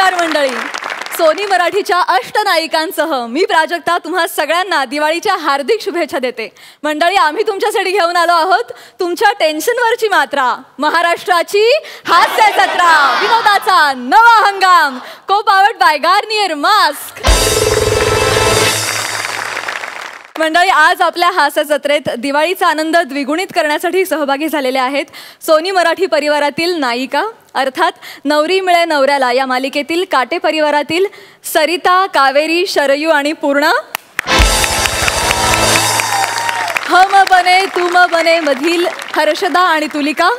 नमस्कार मंडळी. सोनी मराठीच्या अष्टनायिकांसह मी प्राजक्ता तुम्हा सगळ्यांना दिवाळीच्या हार्दिक शुभेच्छा देते. मंडळी, आम्ही तुमच्यासाठी घेऊन आलो आहोत तुमच्या टेन्शनवरची मात्रा, महाराष्ट्राची हास्य जत्रा, विनोदाचा नवा हंगाम, को पावर्ड बाय गार्नियर मास्क. मंडळी, आज आपल्या हास्य जत्रेत दिवाळीचा आनंद द्विगुणित करण्यासाठी सहभागी झालेले आहेत सोनी मराठी परिवारातील नायिका अर्थात नवरी मिळे नवऱ्याला या मालिकेतील काटे परिवारातील सरिता, कावेरी, शरयू आणि पूर्ण, हम बने तुम बने मधील हर्षदा आणि तुलिका,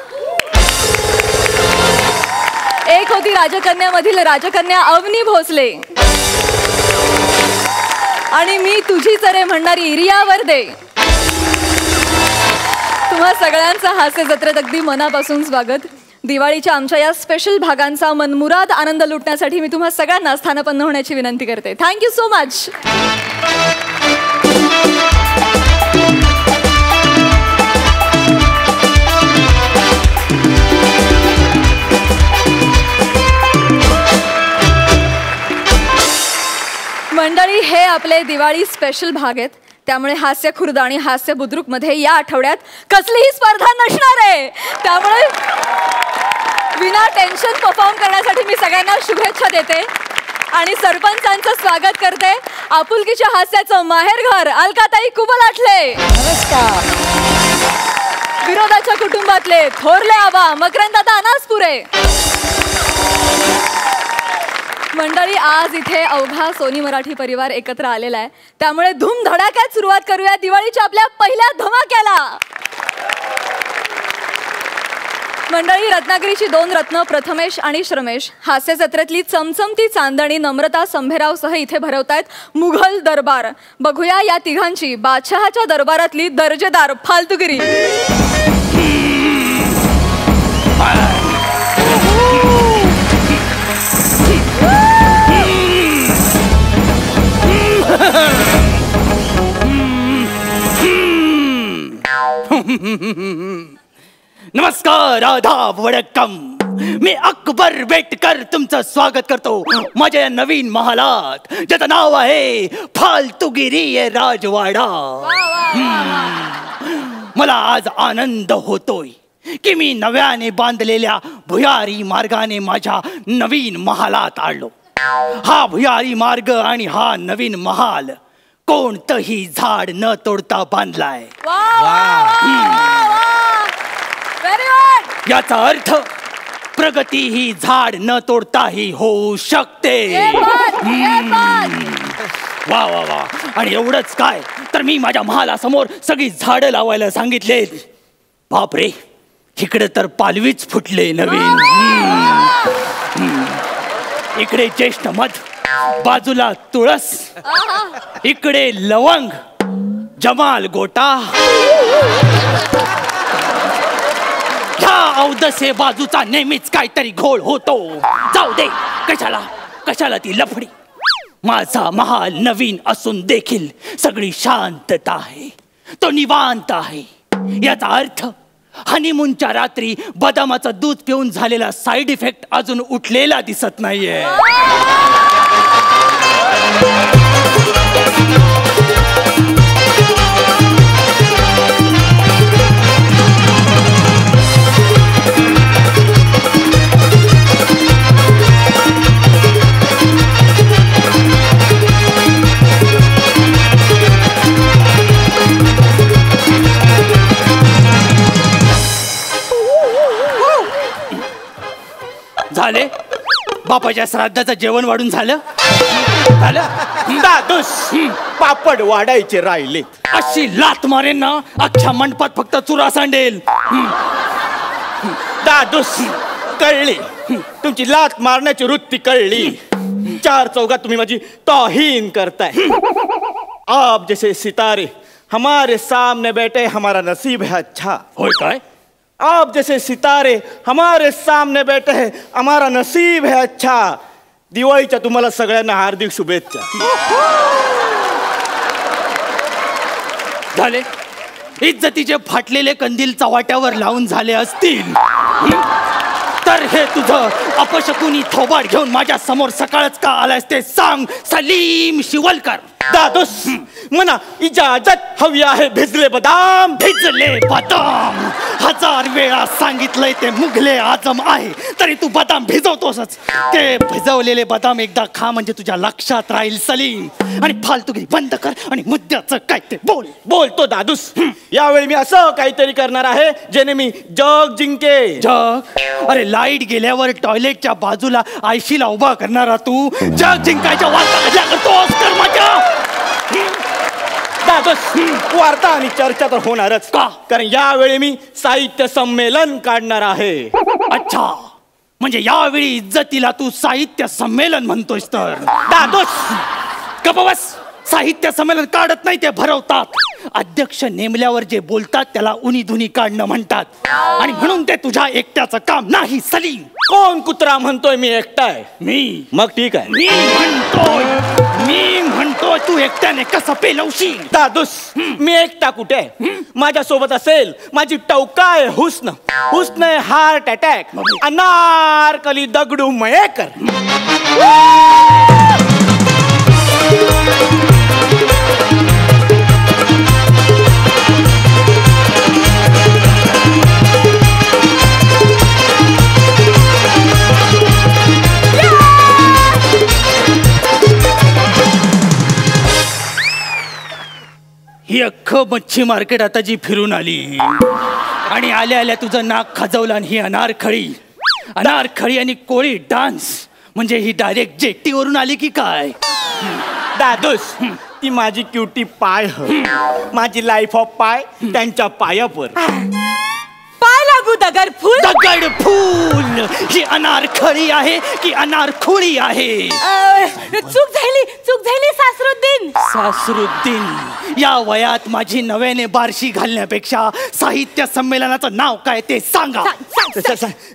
एक होती राजकन्या मधील राजकन्या अवनी भोसले आणि मी तुझी चरे म्हणणारी रिया वर्दे. तुम्हा सगळ्यांचं हास्य जत्रेत अगदी मनापासून स्वागत. दिवाळीच्या आमच्या या स्पेशल भागांचा मनमुराद आनंद लुटण्यासाठी मी तुम्हा सगळ्यांना स्थानपन्न होण्याची विनंती करते. Thank you so much. मंडळी, हे आपले दिवाळी स्पेशल भाग आहेत, त्यामुळे हास्य खुर्द आणि हास्य बुद्रुक मध्ये या आठवड्यात कसलीही स्पर्धा नसणार आहे. त्यामुळे विना टेन्शन परफॉर्म करण्यासाठी मी सगळ्यांना शुभेच्छा देते आणि सरपंचांचं स्वागत करते. आपुलकीच्या हास्याचं माहेरघर अलकाताई कुबलाटले, नमस्कार. विरोधाच्या कुटुंबातले थोरले आबा मकरंदादा अनासपुरे. मंडळी, आज इथे अवघा सोनी मराठी परिवार एकत्र आलेला आहे, त्यामुळे धूमधडाक्यात सुरुवात करूया दिवाळीच्या आपल्या पहिल्या धमाक्याला. मंडळी, रत्नागिरीची दोन रत्न प्रथमेश आणि श्रमेश हास्य जत्रेतली चमचमती चांदणी नम्रता संभेरावसह इथे भरवतायत मुघल दरबार. बघूया या तिघांची बादशहाच्या दरबारातली दर्जेदार फालतुगिरी. नमस्कार, आदाब, वडक्कम. मी अकबर बेटकर तुमचं स्वागत करतो माझ्या या नवीन महालात, ज्याचं नाव आहे फालतुगिरी राजवाडा. मला आज आनंद होतोय की मी नव्याने बांधलेल्या भुयारी मार्गाने माझ्या नवीन महालात आलो. हा भुयारी मार्ग आणि हा नवीन महाल कोणतंही झाड न तोडता बांधलाय. याचा अर्थ प्रगती ही झाड न तोडताही होऊ शकते. वा वा वा. आणि एवढंच काय, तर मी माझ्या महालासमोर सगळी झाडं लावायला सांगितले. बापरे, इकडे तर पालवीच फुटले नवीन. इकडे ज्येष्ठ मध, बाजूला तुळस, इकडे लवंग, जमाल गोटा, ह्या औदसे बाजूचा नेहमीच काहीतरी घोळ होतो. जाऊ दे, कशाला ती लफडी. माझा महाल नवीन असून देखील सगळी शांतता आहे, तो निवांत आहे. याचा अर्थ हनीमूनच्या रात्री बदामाचं दूध पिऊन झालेला साइड इफेक्ट अजून उठलेला दिसत नाहीये. झाले, बापाच्या श्राद्धाचं जेवण वाढून झालं. दादूस, पापड वाढायचे राहिले. अशी लात मारेन ना, अख्ख्या मंडपात फक्त चुरा सांडेल. दादूस, कळली तुमची लात मारण्याची वृत्ती कळली. चार चौघात तुम्ही माझी तौहीन करताय. आप जैसे सितारे हमारे सामने बैठे, हमारा नसीब है अच्छा. होय काय? आप जैसे सितारे हमारे सामने बैठे हैं, हमारा नसीब है अच्छा. दिवाळीच्या तुम्हाला सगळ्यांना हार्दिक शुभेच्छा. झाले, इज्जतीचे फाटलेले कंदील चव्हाट्यावर लावून झाले असतील. तर हे तुझं अपशकुनी थोबाड घेऊन माझ्या समोर सकाळच का आलायस ते सांग सलीम शिवलकर. दादूस म्हणा इजाजत हवी आहे भिजले बदाम. भिजले बदाम 1000 वेळा सांगितलंय ते मुघले आजम आहे तरी तू बदाम भिजवतोसच. ते भिजवलेले बदाम एकदा खा म्हणजे तुझ्या लक्षात राहील सलीम. आणि फालतूगिरी बंद कर आणि मुद्द्याचं काय ते बोल. बोलतो दादूस. यावेळी मी असं काहीतरी करणार आहे जेणे मी जग जिंके. जग? अरे लाईट गेल्यावर टॉयलेटच्या बाजूला आयशीला उभा करणारा तू जग जिंकायच्या वार्ता कशा करतोस कर माझ्या. दादूस वार्ता आणि चर्चा तर होणारच का? कारण यावेळी मी साहित्य संमेलन काढणार आहे. अच्छा म्हणजे यावेळी इज्जतीला तू साहित्य संमेलन म्हणतोयस तर. दादूस गप्प बस. साहित्य संमेलन काढत नाही ते भरवतात. अध्यक्ष नेमल्यावर जे बोलतात त्याला उनी धुनी काढणं म्हणतात आणि म्हणून ते तुझ्या एकट्याचं काम नाही सलीम. कोण कुत्रा म्हणतोय मी एकटाय? मी. मग ठीक आहे. मी म्हणतोय तू एकट्याने कसं पेलवशील. दादूस मी एकटा कुठे? माझ्या सोबत असेल माझी टवकाय हुस्न. हुस्न हार्ट अटॅक अनारकली दगडू मयेकर. ही अख्खं मच्छी मार्केट आता जी फिरून आली आणि आल्या आल्या तुझं नाक खाजवलं आणि ही अनारखळी आणि कोळी डान्स म्हणजे ही डायरेक्ट जेट्टीवरून आली की काय? दादूस ती माझी क्युटी पाय माझी लाईफ ऑफ पाय त्यांच्या पायावर. पाय लागू दगड फुल. दगड फूल ही अनारखळी आहे की अनारखोळी आहे? चूक झाली सासरुद्दीन. सासरुद्दीन या वयात माझी नव्याने बारशी घालण्यापेक्षा साहित्य संमेलनाचं नाव काय ते सांगा.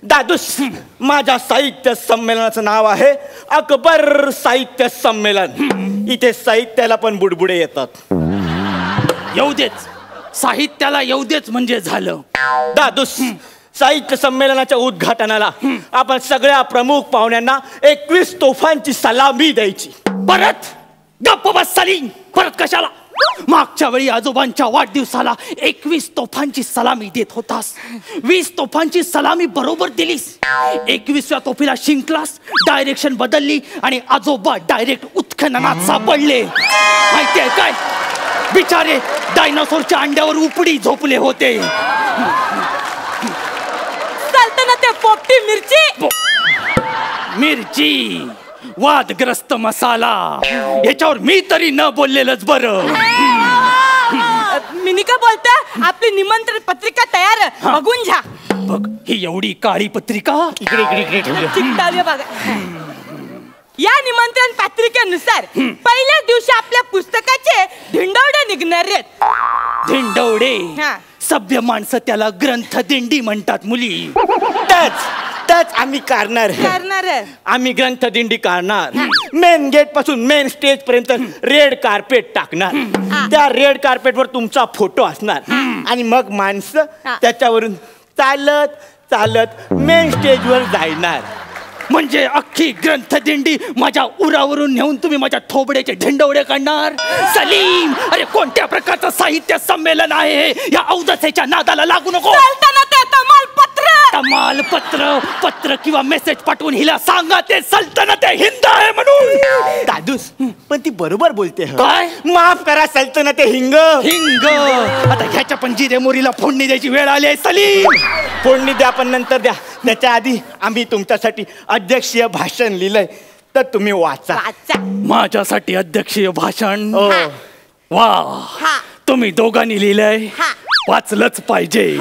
दादूस माझ्या साहित्य संमेलनाचं नाव आहे अकबर साहित्य संमेलन. इथे साहित्याला पण बुडबुडे येतात. येऊ देच. साहित्याला येऊ देच म्हणजे झालं. दादूस साहित्य संमेलनाच्या उद्घाटनाला आपण सगळ्या प्रमुख पाहुण्यांना 21 तोफांची सलामी द्यायची. परत? गप्प बस सलीम. परत कशाला? मागच्या वेळी आजोबांच्या वाढदिवसाला 21 तोफांची सलामी देत होतास. 20 तोफांची सलामी बरोबर दिलीस. 21व्या तोफीला शिंकलास. डायरेक्शन बदलली आणि आजोबा डायरेक्ट उत्खननात सापडले. माहितीये काय? बिचारे डायनासोरच्या अंड्यावर उपडी झोपले होते. सल्तनते पोपटी मिरची वादग्रस्त मसाला याच्यावर मी तरी न बोललेलंच बरं. मिनी का बोलता? आपली निमंत्रण पत्रिका तयार बघून घ्या. बघ ही एवढी काळी पत्रिका. इकडे बघा. या निमंत्रण पत्रिकेनुसार पहिल्याच दिवशी आपल्या पुस्तकाचे धिंडवडे निघणार आहेत. धिंडवडे? सभ्य माणसं त्याला ग्रंथ दिंडी म्हणतात मुली. त्याच आम्ही काढणार. आम्ही ग्रंथ दिंडी काढणार. मेन गेट पासून मेन स्टेज पर्यंत रेड कार्पेट टाकणार. त्या रेड कार्पेटवर तुमचा फोटो असणार आणि मग माणसं त्याच्यावरून चालत चालत मेन स्टेजवर जाणार. म्हणजे अख्खी ग्रंथ दिंडी माझ्या उरावरून नेऊन तुम्ही माझ्या थोबड्याचे झेंडवडे काढणार? सलीम अरे कोणत्या प्रकारचं साहित्य संमेलन आहे? या औदसेच्या नादाला लागू नको. पत्र किंवा मेसेज पाठवून हिला सांगा ते सल्तनत हिंद आहे म्हणून. दादूस पण ती बरोबर बोलते. काय? माफ करा सल्तनत हिंग. आता ह्याच्या पण जिरे मोरीला फोडणी द्यायची वेळ आली आहे सलीम. फोडणी द्या पण नंतर द्या. त्याच्या आधी आम्ही तुमच्यासाठी अध्यक्षीय भाषण लिहिलंय तर तुम्ही वाचा. माझ्यासाठी अध्यक्षीय भाषण? वा तुम्ही दोघांनी लिहिलंय. वाचलंच पाहिजे.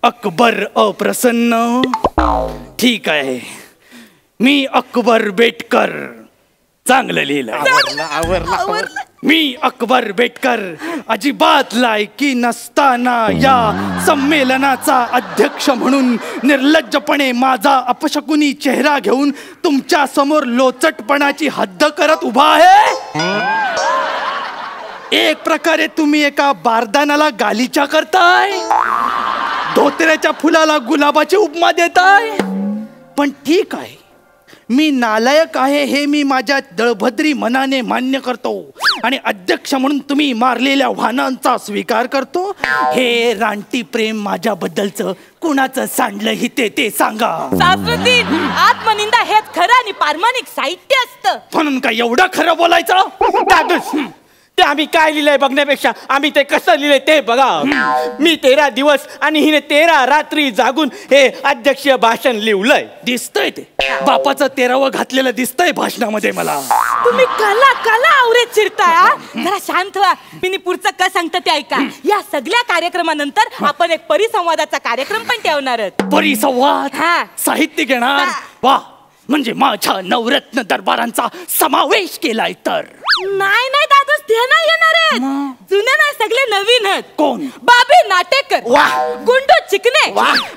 अकबर अप्रसन्न. ठीक आहे मी अकबर बेटकर. चांगलं लिहिलं. आवरला. मी अकबर बेटकर अजिबात लायकी नसताना या संमेलनाचा अध्यक्ष म्हणून निर्लज्जपणे माझा अपशकुनी चेहरा घेऊन तुमच्या समोर लोचटपणाची हद्द करत उभा आहे. एक प्रकारे तुम्ही एका बारदानाला गालिचा करताय. धोत्र्याच्या फुलाला गुलाबाची उपमा देताय. पण ठीक आहे, मी नालायक आहे हे मी माझ्या दळभद्री मनाने मान्य करतो आणि अध्यक्ष म्हणून तुम्ही मारलेल्या वाहनांचा स्वीकार करतो. हे रानटी प्रेम माझ्याबद्दलचं कुणाचं सांडलं ते सांगा. शास्त्रज्ञ, आत्मनिंदा हेच खरं आणि प्रामाणिक साहित्य असतं. म्हणून काय एवढं खरं बोलायचं? दादूस, ते आम्ही काय लिहिलंय बघण्यापेक्षा आम्ही ते कसं लिहिलंय ते बघा. मी 13 दिवस आणि हिने 13 रात्री जागून हे अध्यक्षीय भाषण लिहिलंय. दिसतंय ते बापाचं 13वं घातलेलं दिसतंय भाषणामध्ये मला. तुम्ही कला आवरेत शिरताय. जरा शांत व्हा. मी पुढचं काय सांगतं ते ऐका. या सगळ्या कार्यक्रमानंतर आपण एक परिसंवादाचा कार्यक्रम पण ठेवणार आहोत. परिसंवाद? साहित्य घेणार? वा, म्हणजे माझ्या नवरत्न दरबारांचा समावेश केलाय तर? नाही दादूस, ते नाही येणार आहेत. जुने नाही, सगळे नवीन आहेत. कोण? बाबी नाटेकर, गुंडू चिकणे,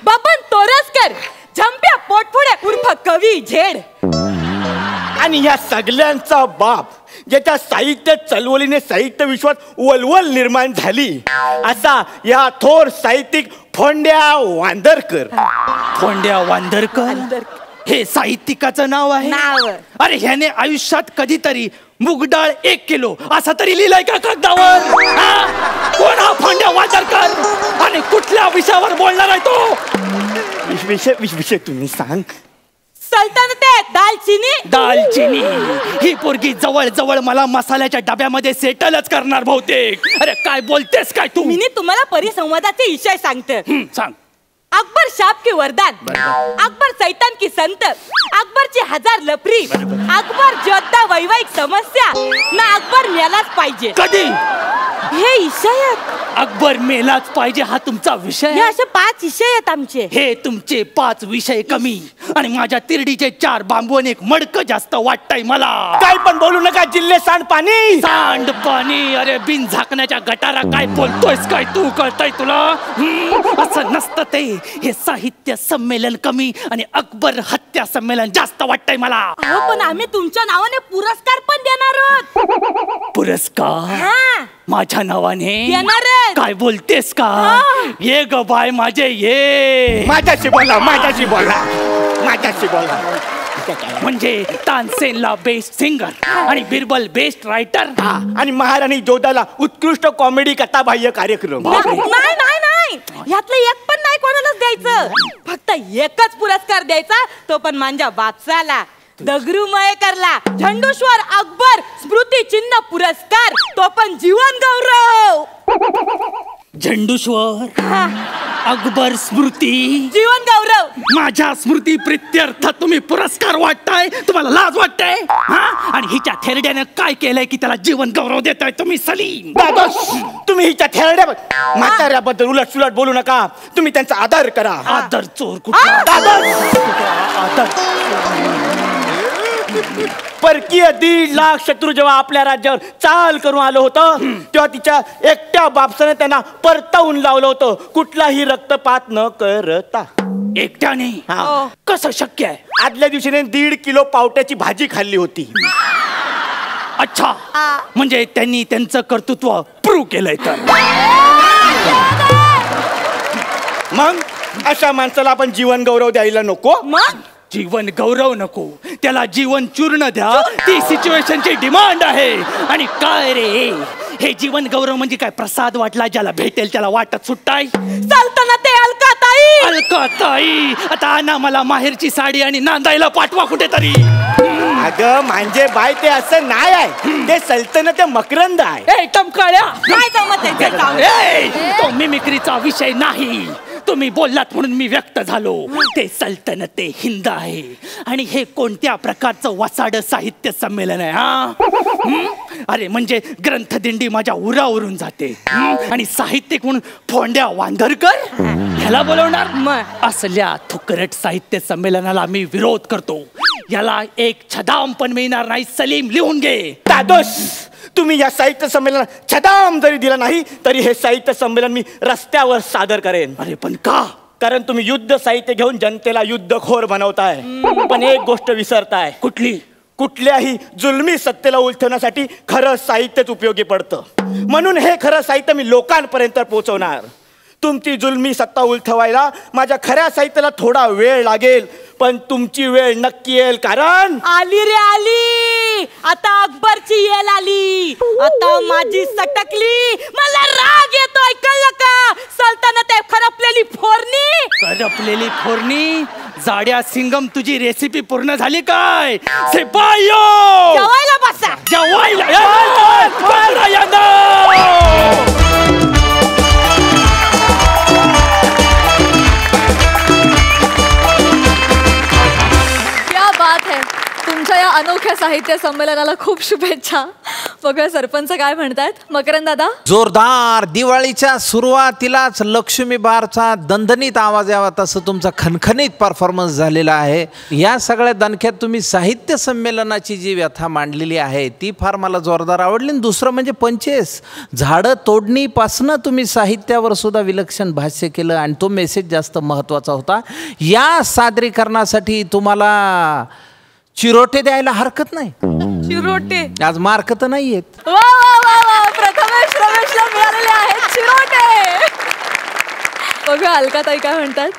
बबन तोरसकर, झंप्या पोटफुडे उर्फ कवी झेड. आणि या सगळ्यांचा बाप, ज्याच्या साहित्य चळवळीने साहित्य विश्वात वलवल निर्माण झाली, असा या थोर साहित्यिक फोंड्या वांदरकर. फोंड्या वांदरकर हे साहित्यिकाचं नाव आहे? अरे ह्याने आयुष्यात कधीतरी मुगडाळ 1 किलो असा तरी लिहिलाय का कागदावर? कोण हा फोंड्या वांदरकर आणि कुठल्या विषयावर बोलणार आहे तो? विषय तुम्ही सांग. सल्तनत दालचिनी. ही पोरगी जवळ जवळ मला मसाल्याच्या डब्यामध्ये सेटलच करणार बहुतेक. अरे काय बोलतेस काय तू? मी तुम्हाला परिसंवादाचे विषय सांगते. सांग. अकबर शाप की वरदान, अकबर सैतान की संत, अकबरची 1000 लफरी, अकबर जोधा वैवाहिक समस्या ना अकबर मेलाच पाहिजे. कधी? हे विषय आहेत. अकबर मेलाच पाहिजे हा तुमचा विषय? हे असे 5 विषय आहेत आमचे. हे तुमचे 5 विषय कमी आणि माझ्या तिरडीचे 4 बांबू आणि 1 मडकं जास्त वाटतंय मला. काय पण बोलू नका. जिल्हे सांडपाणी. सांडपाणी? अरे बिन झाकण्याच्या गटारा काय बोलतोयस काय तू? कळतंय तुला? असं नसतं ते. हे साहित्य संमेलन कमी आणि अकबर हत्या संमेलन जास्त वाटतंय मला. पण आम्ही तुमच्या नावाने पुरस्कार पण देणार आहोत. पुरस्कार माझ्या नावाने देणार? काय बोलतेस का? ये ग बाय माझे ये. माझ्याशी बोला. म्हणजे तानसेनला बेस्ट सिंगर आणि बिरबल बेस्ट रायटर आणि महाराणी जोधाला उत्कृष्ट कॉमेडी कथाबाह्य कार्यक्रम. नाही, यातलं एक पण नाही कोणालाच द्यायचं. फक्त एकच पुरस्कार द्यायचा, तो पण माझ्या बापसाला, दगरू मयेकरला. झंडूश्वर अकबर स्मृती चिन्ह पुरस्कार, तो पण जीवन गौरव. झंडूश्वर अकबर स्मृती जीवन गौरव. माझ्या स्मृती प्रित्यर्थ तुम्ही पुरस्कार वाटताय? तुम्हाला लाज वाटतंय? आणि हिच्या थेरड्यानं काय केलंय की त्याला जीवन गौरव देताय तुम्ही सलीम? तुम्ही हिच्या थेरड्या म्हाताऱ्याबद्दल उलट सुलट बोलू नका. तुम्ही त्यांचा आदर करा. आदर चोर कुठला? आदर परकीय 1.5 लाख शत्रू जेव्हा आपल्या राज्यावर चाल करून आलं होतं, तेव्हा तिच्या एकट्या बापसाने त्यांना परतवून लावलं होतं, कुठलाही रक्तपात न करता. एकट्याने? कसं शक्य आहे? आदल्या दिवशीने 1.5 किलो पावट्याची भाजी खाल्ली होती. अच्छा, म्हणजे त्यांनी त्यांचं कर्तृत्व प्रूव्ह केलंय तर. मग अशा माणसाला आपण जीवन गौरव द्यायला नको? मग जीवन गौरव नको, त्याला जीवन चूर्ण द्या. ती सिच्युएशनची डिमांड आहे. आणि काय रे, हे जीवन गौरव म्हणजे काय प्रसाद वाटला ज्याला भेटेल त्याला वाटत सुट्टाय? सल्तनते अलकाताई, आता आणा मला माहेरची साडी आणि नांदायला पाठवा कुठेतरी. अगं म्हणजे बाय, ते असं नाही आहे. ते सल्तनत मकरंद आहे. टमकाळ्या काय जमत? तो मिमिक्रीचा विषय नाही. तुम्ही बोललात म्हणून मी व्यक्त झालो. ते सल्तनते हिंद आहे आणि हे कोणत्या प्रकारचं वसाड साहित्य संमेलन आहे? अरे म्हणजे ग्रंथदिंडी माझ्या उरावरून जाते आणि साहित्यिक म्हणून फोंड्या वांदरकर ह्याला बोलवणार? असल्या थुकरट साहित्य संमेलनाला मी विरोध करतो. याला एक छदाम पण मिळणार नाही. सलीम लिहून घे. दादोस, तुम्ही या साहित्य संमेलनात छदाम जरी दिला नाही तरी हे साहित्य संमेलन मी रस्त्यावर सादर करेन. अरे पण का? कारण तुम्ही युद्ध साहित्य घेऊन जनतेला युद्धखोर बनवताय. पण एक गोष्ट विसरताय. कुठली? कुठल्याही जुलमी सत्तेला उलथवण्यासाठी खरं साहित्यच उपयोगी पडतं. म्हणून हे खरं साहित्य मी लोकांपर्यंत पोहोचवणार. तुमची जुलमी सत्ता उलथवायला माझ्या खऱ्या साहित्याला थोडा वेळ लागेल, पण तुमची वेळ नक्की येईल. कारण आली रे आली, आता अकबरची येल आली. आता माझी सटकली, मला राग येतोय, कळलं का? सल्तनत आहे खरपलेली फोरणी. करपलेली फोरणी? जाड्या सिंगम, तुझी रेसिपी पूर्ण झाली काय? सिपायो जेवायला बसा. क्या बात है. तुमच्या या अनोख्या साहित्य संमेलनाला खूप शुभेच्छा. बघा सरपंच काय म्हणतात. मकरंद दादा, जोरदार दिवाळीच्या सुरुवातीलाच लक्ष्मी बारचा दणदणीत आवाज यावा तसं तुमचा खणखणीत परफॉर्मन्स झालेला आहे. या सगळ्या दणक्यात तुम्ही साहित्य संमेलनाची जी व्यथा मांडलेली आहे ती फार मला जोरदार आवडली. दुसरं म्हणजे 25 झाडं तोडणीपासनं तुम्ही साहित्यावर सुद्धा विलक्षण भाष्य केलं आणि तो मेसेज जास्त महत्त्वाचा होता. या सादरीकरणासाठी तुम्हाला चिरोटे द्यायला हरकत नाही. चिरोटे आज मार्क तर नाही आहेत. वा वा वा वा, प्रथमेश रमेशला मिळालेले आहेत चिरोटे. बघा अलकाताई काय म्हणतात.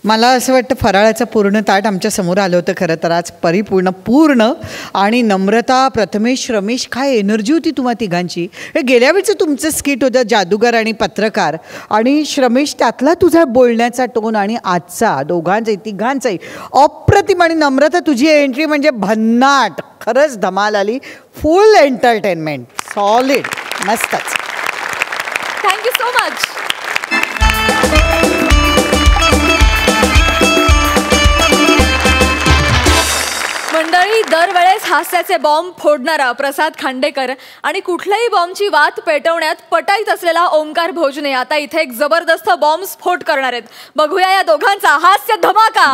मला असं वाटतं फराळाचं पूर्ण ताट आमच्या समोर आलं होतं खरं तर आज परिपूर्ण पूर्ण. आणि नम्रता, प्रथमेश, रमेश, काय एनर्जी होती तुम्हा तिघांची. हे गेल्या वेळचं तुमचं स्किट होतं जादूगार आणि पत्रकार, आणि रमेश त्यातला तुझा बोलण्याचा टोन आणि आजचा दोघांचाही तिघांचाही अप्रतिम. आणि नम्रता तुझी एंट्री म्हणजे भन्नाट, खरंच धमाल आली. फुल एंटरटेनमेंट, सॉलिड, मस्तच. Thank you so much. मंडळी, दरवेळेस हास्याचे बॉम्ब फोडणारा प्रसाद खांडेकर आणि कुठल्याही बॉम्बची वात पेटवण्यात पटाईत असलेला ओंकार भोजने आता इथे एक जबरदस्त बॉम्ब स्फोट करणार आहेत. बघूया या दोघांचा हास्य धमाका.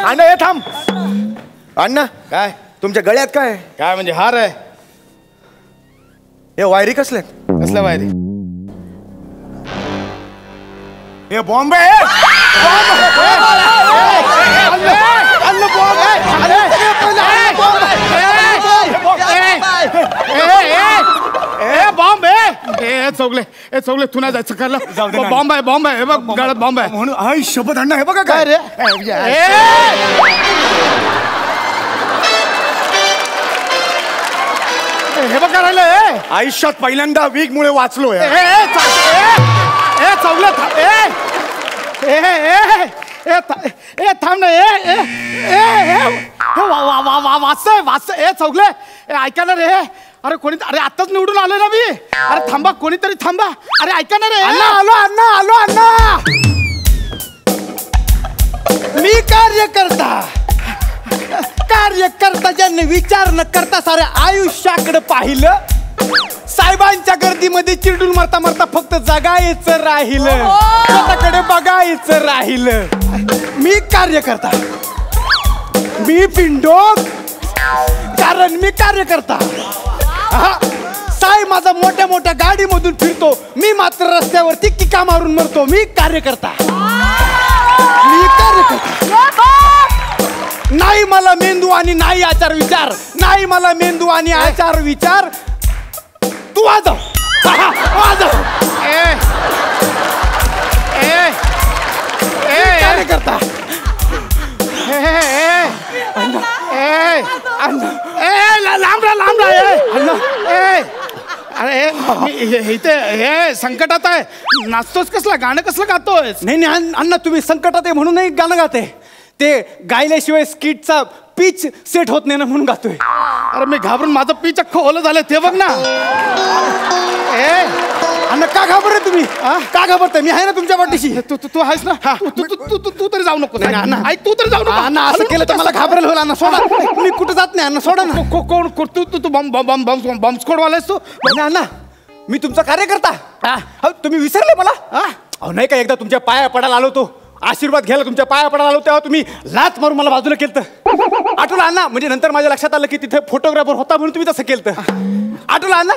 अण्णा हे थांब. अण्णा काय तुमच्या गळ्यात काय काय म्हणजे हार आहे? हे वायरी कसल्या कसल्या वायरी? हे बॉम्ब आहे. बॉम्ब आहे. चौगले चौगले तू नाही जायचं करलं. बॉम्ब आहे, बॉम्ब आहे. हे बघ गळ्यात बॉम्ब आहे म्हणून. आई शपथ अण्णा हे बघा काय रे. हे बघा राहिलं. आयुष्यात पहिल्यांदा वीक मुळे वाचलोय. चौगले थांब ना. वाचतंय चौगले. ऐका ना रे. अरे कोणी, अरे आताच निवडून आलोय ना मी. अरे थांबा, कोणीतरी थांबा. अरे ऐका ना रे. आलो अण्णा. मी कार्यकर्ता ज्यांनी विचार न करता साऱ्या आयुष्याकडे पाहिलं, साहेबांच्या गर्दीमध्ये चिरडून मरता मरता फक्त जगायचं राहिलं, स्वतःकडे बघायचं राहिलं. मी कार्यकर्ता, मी पिंडोक, कारण मी कार्यकर्ता. साहेब माझा मोठ्या मोठ्या गाडीमधून फिरतो, मी मात्र रस्त्यावरती किका मारून मरतो. मी कार्यकर्ता. नाही मला मेंदू आणि नाही आचार विचार. नाही मला मेंदू आणि आचार विचार. तू वाजव. कार्यकर्ता. लांब अरे इथे हे संकटात आहे. नाचतोस कसला, गाणं कसलं गातोय? नाही अण्णा, तुम्ही संकटात आहे म्हणून नाही गाणं गाते. ते गायल्याशिवाय स्किटचा पिच सेट होत नाही ना म्हणून गातोय. अरे मी घाबरून माझं पिच अख्खं ओलं झालं. ते बघ ना. अण्णा का घाबरताय तुम्ही? का घाबरताय? मी आहे ना तुमच्या पाठीशी. तू आहेस ना. तू तरी जाऊ नको. ऐक, तू तरी जाऊ नको. अण्णा असं केलं तर मला घाबरेल होईल. अण्णा सोडा. मी कुठं जात नाही. अण्णा सोडा ना. कोण तू बॉम्ब स्क्वॉड वालायस तू? अण्णा मी तुमचा कार्यकर्ता. तुम्ही विसरले मला? अहो नाही का, एकदा तुमच्या पाया पडायला आलो होतो, आशीर्वाद घ्यायला तुमच्या पाया पडायला आलो, तेव्हा तुम्ही लाच मारून मला बाजूला केलं. आठवलं अण्णा? म्हणजे नंतर माझ्या लक्षात आलं की तिथे फोटोग्राफर होता म्हणून तुम्ही तसं केलं. आठवलं अण्णा?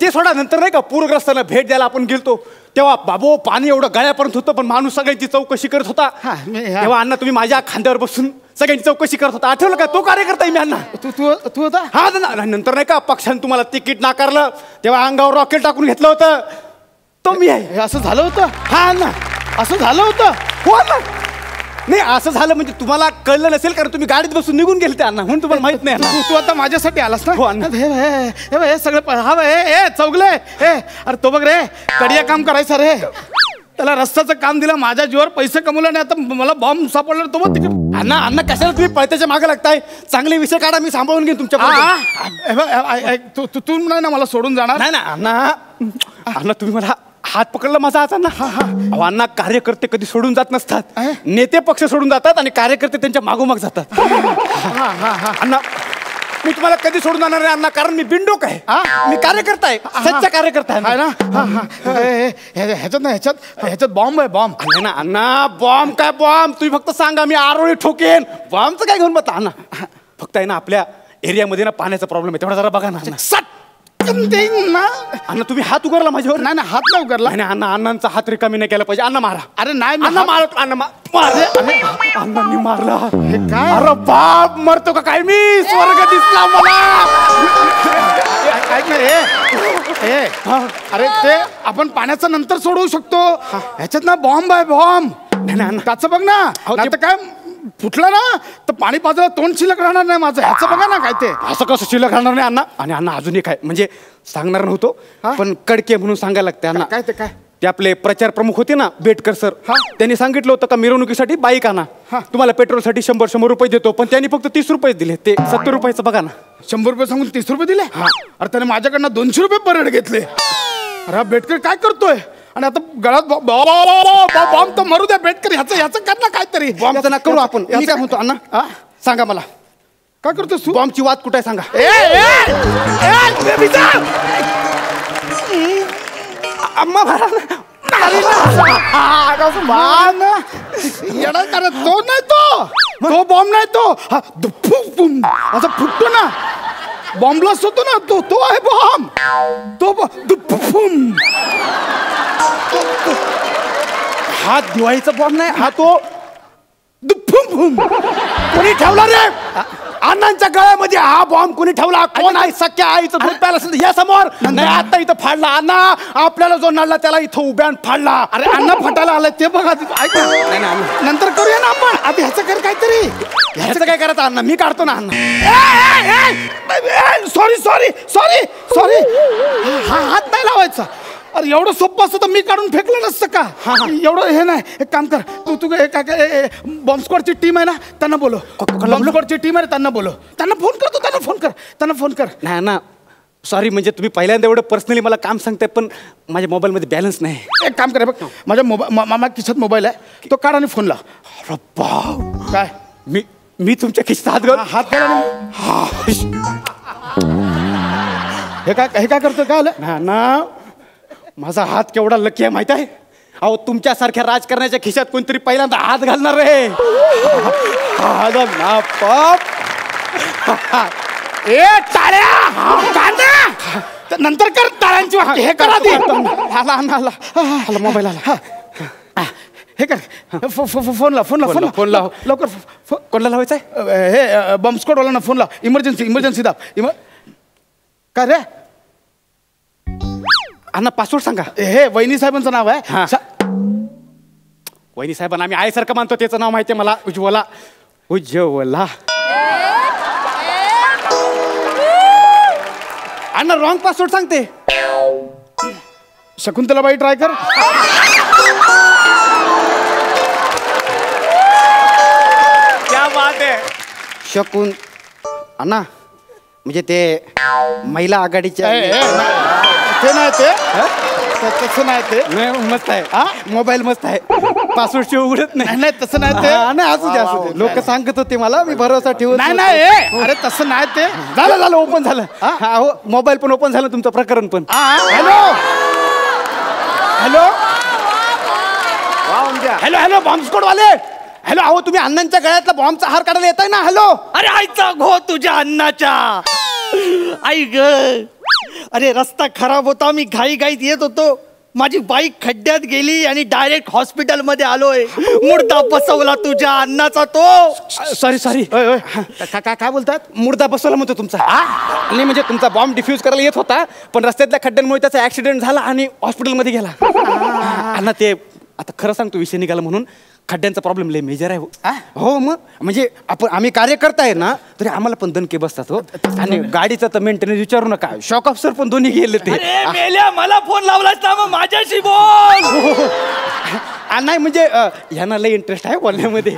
ते सोडा, नंतर नाही का पूरग्रस्तांना भेट द्यायला आपण गेलतो, तेव्हा बाबो पाणी एवढं गळ्यापर्यंत होतं, पण माणूस सगळ्यांची चौकशी करत होता. तेव्हा अण्णा तुम्ही माझ्या खांद्यावर बसून सगळ्यांची चौकशी करत होता. आठवलं का? तो कार्यकर्ता मी अण्णा. तू होता? हा ना. नंतर नाही का पक्षाने तुम्हाला तिकीट नाकारलं, तेव्हा अंगावर रॉकेट टाकून घेतलं होतं, तो मी आहे. असं झालं होतं? हा अण्णा, असं झालं होतं? हो अण्णा. नाही असं झालं म्हणजे तुम्हाला कळलं नसेल, कारण तुम्ही गाडीत बसून निघून गेले ते अण्णा, म्हणून तुम्हाला माहित नाही. तू आता माझ्यासाठी आलास ना? हो अण्णा. हे सगळं हा हे चौगले हे, अरे तो बघ रे, कडिया काम करायचं रे, त्याला रस्त्याचं काम दिलं, माझ्या जीवावर पैसे कमवले आणि आता मला बॉम्ब सापडला. तो बघ तिकडे. अण्णा अण्णा कशाला तुम्ही पळत्याच्या मागे लागताय? चांगले विषय काढा, मी सांभाळून घेईन तुमच्या. तू नाही ना मला सोडून जाणार? नाही ना अण्णा. अण्णा तुम्ही मला हात पकडला माझा हात. अण्णा अण्णा, कार्यकर्ते कधी सोडून जात नसतात. नेते पक्ष सोडून जातात आणि कार्यकर्ते त्यांच्या मागोमाग जातात. अण्णा मी तुम्हाला कधी सोडून जाणार नाही अण्णा, कारण मी बिनडोक आहे. मी कार्यकर्ता आहे, सच्चा कार्यकर्ता आहे ना. ह्याच्यात बॉम्ब आहे, बॉम्ब. ना अण्णा, बॉम्ब काय बॉम्ब? तुम्ही फक्त सांगा, मी आरोळी ठोकेन. बॉम्बचं काय घेऊन बघता अण्णा? फक्त आहे ना आपल्या एरियामध्ये ना पाण्याचा प्रॉब्लेम आहे, तेवढा जरा बघा ना. अण्णा तुम्ही हात उगारला माझ्यावर. नाही ना, हात नाही उगारला. नाही अण्णा, अण्णांचा हात रिकामी नाही केला पाहिजे. अण्णा मारा. अरे नाही अण्णा मारा. अण्णांनी मारला. हे काय? अरे बाप, मरतो का काय मी? स्वर्ग दिसला मला. ऐक ना, अरे ते आपण पाण्याचं नंतर सोडवू शकतो. ह्याच्यात ना बॉम्ब आहे, बॉम्ब. नाही त्याचं बघ ना, आता काय फुटलं ना तर पाणी पाजलं, तोंड शिल्लक राहणार नाही माझं. ह्याचं बघा ना काय ते. असं कसं शिल्लक राहणार नाही अण्णा? आणि अण्णा अजून एक आहे, म्हणजे सांगणार नव्हतो पण कडके म्हणून सांगायला लागते अण्णा. काय ते? काय ते आपले प्रचार प्रमुख होते ना बेटकर सर, त्यांनी सांगितलं होतं का मिरवणुकीसाठी बाईक आणा, तुम्हाला पेट्रोलसाठी 100 रुपये देतो, पण त्यांनी फक्त 30 रुपये दिले. ते 70 रुपयाचं बघा ना. 100 रुपये सांगून 30 रुपये दिले? अरे त्याने माझ्याकडनं 200 रुपये परत घेतले. अरे बेटकर काय करतोय? आणि आता गळ्यात बॉम्ब तर मरू द्या बेटकर, ह्याचं कर ना काहीतरी. बॉम्बचं ना करू आपण. मी काय म्हणतो अण्णा, सांगा मला काय करतो तू? बॉम्बची वाद कुठे आहे सांगा. अम्मा येडा करा. तो नाही, तो बॉम्ब नाही, तो असं फुटतो ना, बॉम्बलास्ट होतो ना, तो आहे बॉम्ब. तो हा दिवाळीचा बॉम्ब नाही, हा तो कोणी ठेवला रे अण्णांच्या गळ्यामध्ये? हा बॉम्ब कोणी ठेवला? कोण आहे? सख्या आईचं दूध प्यायला असेल या समोर. नाही आता इथं फाडला अण्णा, आपल्याला जो नडला त्याला इथं उभ्यान फाडला. अरे अण्णा फटायला आलाय ते बघा. नंतर करूया ना आपण, आधी ह्याचं कर काहीतरी. ह्याचं काय करायचं अण्णा? मी काढतो ना अण्णा. सॉरी हा हात नाही लावायचा. अरे एवढं सोपं असतं तर मी काढून फेकलं नसतं का? एवढं हे नाही. एक काम कर, तू काय बॉम्ब स्क्वॉडची टीम आहे ना, त्यांना बोलो. बॉम्ब स्क्वॉडची टीम आहे, त्यांना बोलो. त्यांना फोन कर. नाही ना सॉरी, म्हणजे तुम्ही पहिल्यांदा एवढं पर्सनली मला काम सांगताय, पण माझ्या मोबाईलमध्ये बॅलन्स नाही. एक काम कर, बघ माझ्या मामा खिशात मोबाईल आहे, तो काढ आणि फोन लाव. काय मी तुमच्या खिशात हात घाला. हे काय करतो? काय आलं ना? माझा हात केवढा लकी आहे माहित आहे? अहो तुमच्यासारख्या राजकारण्याच्या खिशात कोणतरी पहिल्यांदा हात घालणार रे. नंतर कर टाळ्यांची. हे करा आधी. आला मोबाईल आला. हे कर, फोन लाव लवकर. कोणला लावायचं आहे? हे बॉम्ब स्क्वॉडवाल्यांना फोन लाव. इमर्जन्सी दाब. काय रे अण्णा पासवर्ड सांगा. हे वहिनी साहेबांचं नाव आहे. वहिनी साहेबांना आम्ही आईसारखं मानतो, त्याचं नाव माहिती आहे मला. उज्ज्वला. अण्णा रॉंग पासवर्ड सांगते. शकुंतलाबाई ट्राय कर. क्या बात आहे. शकून अण्णा म्हणजे ते महिला आघाडीच्या ते नाही, ते तसं नाही. ते मस्त आहे. मोबाईल मस्त आहे. पासवर्ड शिवाय उघडत नाही. नाही तसं नाही ते. नाही असू दे. लोक सांगत होते मला, मी भरोसा ठेवत नाही. अरे तसं नाही ते. झालं ओपन झालं. हो मोबाईल पण ओपन झालं, तुमचं प्रकरण पण. हॅलो हॅलो बॉम्बस्फोट वाले. हॅलो अहो तुम्ही अण्णांच्या गळ्यातला बॉम्बचा हार काढायला येताय ना. हॅलो. अरे आईचा घो तुझ्या अन्नाच्या. आई ग, अरे रस्ता खराब होता, मी घाईत येत होतो, माझी बाईक खड्ड्यात गेली आणि डायरेक्ट हॉस्पिटल मध्ये आलोय. मुर्दा बसवला तुझ्या अन्नाचा तो. सॉरी काय बोलतात? मुर्दा बसवला म्हणतो तुमचा. नाही म्हणजे तुमचा बॉम्ब डिफ्यूज करायला येत होता, पण रस्त्यातल्या खड्ड्यांमुळे त्याचा ऍक्सिडेंट झाला आणि हॉस्पिटलमध्ये गेला. अण्णा ते आता खरं सांगतो, विषय निघाला म्हणून खड्ड्यांचा प्रॉब्लेम लय मेजर आहे. हो मग म्हणजे आम्ही कार्यकर्ता आहे ना, तरी आम्हाला पण दणके बसतात हो. आणि गाडीचा तर मेंटेनन्स विचारू नका, शॉक ऑफिसर पण दोन्ही गेले ते. मेल्या, मला फोन लावलास ना, मग माझ्याशी बोल. नाही म्हणजे ह्यांना लय इंटरेस्ट आहे बोलण्यामध्ये.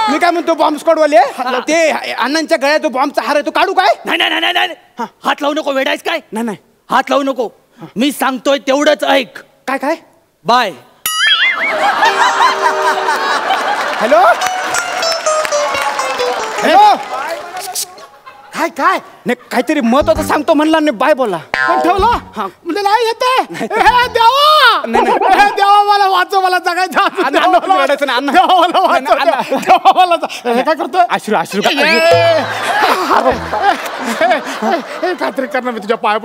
मी काय म्हणतो, बॉम्ब स्क्वॉडवाले ते अण्णांच्या गळ्यात जो बॉम्बचा हार आहे तो काढू काय? नाही, हात लावू नको. वेडायच काय? नाही हात लावू नको. मी सांगतोय तेवढंच ऐक. काय बाय. हॅलो काय नाही काहीतरी महत्वाचं सांगतो म्हणला नाही, बाय बोला. पण ठेवला म्हणजे नाही येते. देवा मला वाचव, मला जगायचं. काय करतोय? अश्रू काहीतरी करणार. मी तुझ्या पाया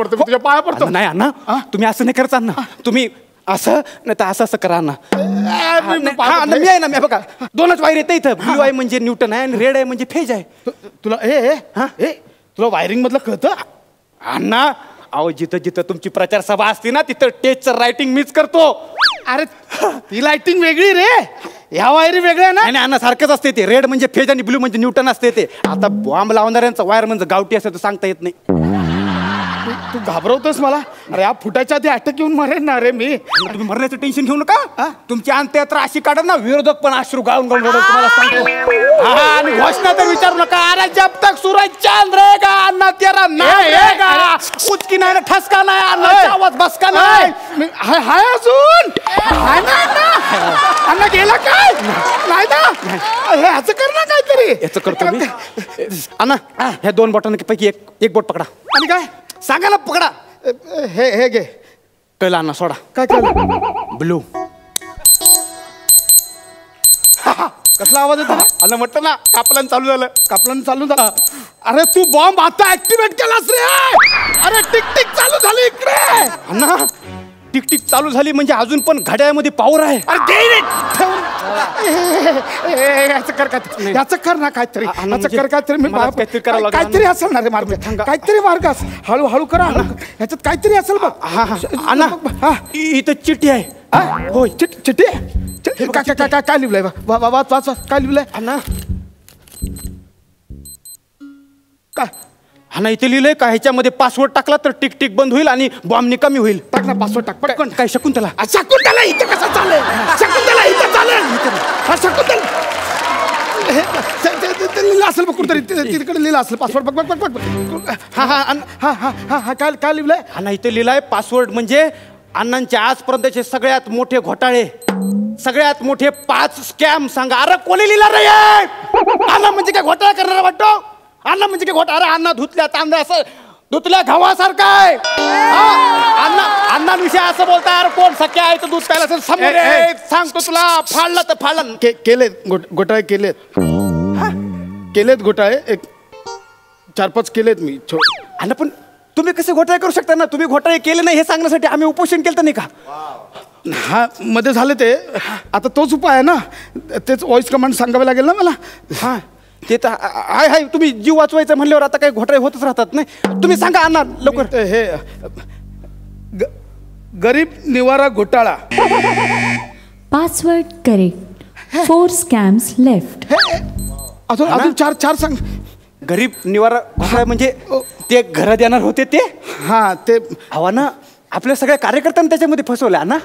पडतो. नाही अण्णा, तुम्ही असं नाही करत अण्णा. तुम्ही असं नाही तर असं करा ना. मी आहे ना, मी बघा दोनच वायर येते इथं. ब्लू आहे म्हणजे न्यूटन आहे आणि रेड आहे म्हणजे फेज आहे. तुला वायरिंग मधलं कळतं अण्णा? अहो जिथं तुमची प्रचार सभा असते ना, तिथं टेजचं रायटिंग मीच करतो. अरे ती लाइटिंग वेगळी रे, ह्या वायरी वेगळ्या ना. नाही अण्णा, सारखंच असते ते. रेड म्हणजे फेज आणि ब्लू म्हणजे न्यूटन असते ते. आता बॉम्ब लावणाऱ्यांचा वायर म्हणजे गावठी असं तर सांगता येत नाही. तू घाबरवतोस मला. अरे या फुटाच्या आधी अटक येऊन मरेन ना रे मी. तुम्ही मरण्याचं टेन्शन घेऊ नका. तुमची अंत्ययात्रा अशी काढा ना, विरोधक पण अश्रू गाळून तुम्हाला सांगतो. आणि घोषणा तर विचारू नका. अरे जब तक सूरज चांद रहेगा अन्ना तेरा नाम रहेगा. उचकी नाही, ठसका नाही, अन्नाचा आवाज बसका नाही. हाय अजून हाय ना अण्णा गेला काय? नाही ना, ह्याचं कर ना काहीतरी. याचं करतो मी. अण्णा ह्या 2 बोटांपैकी एक बोट पकडा. आणि काय सांगा ना, पकडा. हे घे. कळलं अण्णा, सोडा. काय कळलं? ब्लू. कसला आवाज येतो? अण्णा म्हटलं ना, कापलान चालू झालं. अरे तू बॉम्ब आता ऍक्टिवेट केलास रे. अरे टिक चालू झाली इकडे. अण्णा टिक चालू झाली म्हणजे अजून पण घड्याळामध्ये पावर आहे. अरे याचं कर ना काहीतरी. काहीतरी असेल ना रे मार्ग. काहीतरी मार्ग असेल. हळूहळू करा. ह्याच्यात काहीतरी असेल बघ. अण्णा इथं चिठ्ठी आहे. हो चिठ्ठी. काय लिहिलंय? वाच काय लिहिलंय? अण्णा काय? अण्णा इथे लिहिलंय का, ह्याच्यामध्ये पासवर्ड टाकला तर टिक बंद होईल आणि बॉम्ब कमी होईल. टाक ना पासवर्ड, टाक पटकन. काय शकुंतला? शकुंतला इथं कसं चालेल? शकुंतला इथं चालेल. शकुंतला लिहिलं असेल बघ कुठतरी, तिकडे लिहिलं असेल पासवर्ड. बघ. हा काय लिहिलंय? अण्णा इथे लिहिलंय पासवर्ड म्हणजे अण्णांचे आजपर्यंतचे सगळ्यात मोठे घोटाळे, सगळ्यात मोठे 5 स्कॅम सांगा. अरे कोणी लिहिला रे? अण्णा म्हणजे काय घोटाळा करणारा वाटतो? अण्णा म्हणजे काय घोटाळा? अरे अण्णा धुतल्या तांदळा असं धुतल्या गव्हासारखा आहे. अण्णांविषयी असं बोलता. अरे कोण सख्या आहे तर दूध प्यायला असेल. समोर सांगतो तुला, फाडला तर फाडला. केलेत घोटाळे केलेत घोटाळे. 4-5 केलेत मी. अण्णा पण तुम्ही कसे घोटाळे करू शकता ना? तुम्ही घोटाळे केले नाही हे सांगण्यासाठी आम्ही उपोषण केलं नाही का? हा मध्ये झाले ते. आता तोच उपाय आहे ना, तेच व्हॉइस कमांड सांगावे लागेल ना मला. हा ते तर हाय. तुम्ही जीव वाचवायचं म्हणल्यावर आता काही घोटाळे होतच राहतात. नाही तुम्ही सांगा अण्णा लवकर. हे गरीब निवारा घोटाळा. Password correct. 4 scams left. अजून 4 सांग. गरीब निवारा घोटाळा म्हणजे ते घर देणार होते ते. हा ते हवा ना, आपल्या सगळ्या कार्यकर्त्यांना त्याच्यामध्ये फसवल्या ना.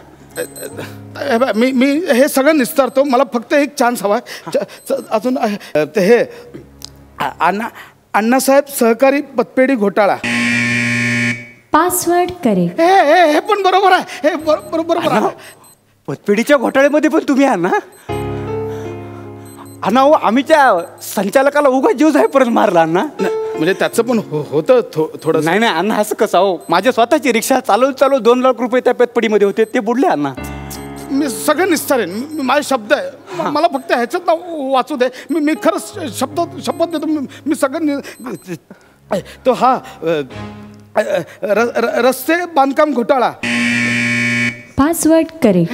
मी हे सगळं निस्तारतो. मला फक्त एक चान्स हवा. अजून हे अण्णासाहेब सहकारी पतपेढी घोटाळा. Password correct. हे पण बरोबर आहे. हे बरोबर आहे. पतपेढीच्या घोटाळ्यामध्ये पण तुम्ही आहात ना? अण्णा हो, आम्ही त्या संचालकाला उगा जीव जाईपर्यंत मारला अण्णा. म्हणजे त्याचं पण होतं थोडं. नाही नाही अण्णा, असं कसं हो, माझ्या स्वतःची रिक्षा चालवून 2 लाख रुपये त्या पतपेढीमध्ये होते, ते बुडले अण्णा. मी सगळं निस्तारेन. माझे शब्द आहे, मला फक्त ह्याच्यात ना वाचू दे. मी खरंच शपथ देतो. मी सगळं तो हा रस्ते बांधकाम घोटाळा. Password correct.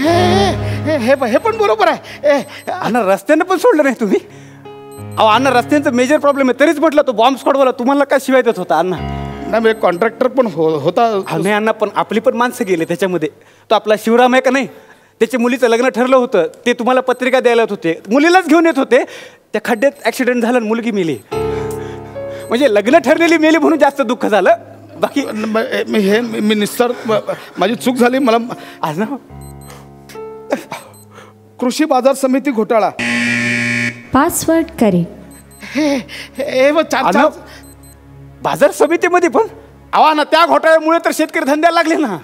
हे पण बरोबर आहे. अण्णा रस्त्यानं पण सोडलं नाही तुम्ही? अहो अण्णा, रस्त्यांचा मेजर प्रॉब्लेम आहे, तरीच म्हटलं तो बॉम्ब स्क्वॉडवाला तुम्हाला काय शिवाय देत होता अण्णा? नाही म्हणजे कॉन्ट्रॅक्टर पण होता. नाही अण्णा, पण आपली पण माणसं गेले त्याच्यामध्ये. तो आपला शिवराम आहे का नाही, त्याच्या मुलीचं लग्न ठरलं होतं, ते तुम्हाला पत्रिका द्यायला होते, मुलीलाच घेऊन येत होते, त्या खड्ड्यात ॲक्सिडेंट झाला आणि मुलगी मेली. म्हणजे लग्न ठरलेली मेली म्हणून जास्त दुःख झालं. बाकी मी निस्तार, माझी चूक झाली. मला आज ना कृषी बाजार समिती घोटाळा. Password correct. हे चार बाजार समितीमध्ये पण अहो ना, त्या घोटाळ्यामुळे तर शेतकरी धंद्याला लागले ना.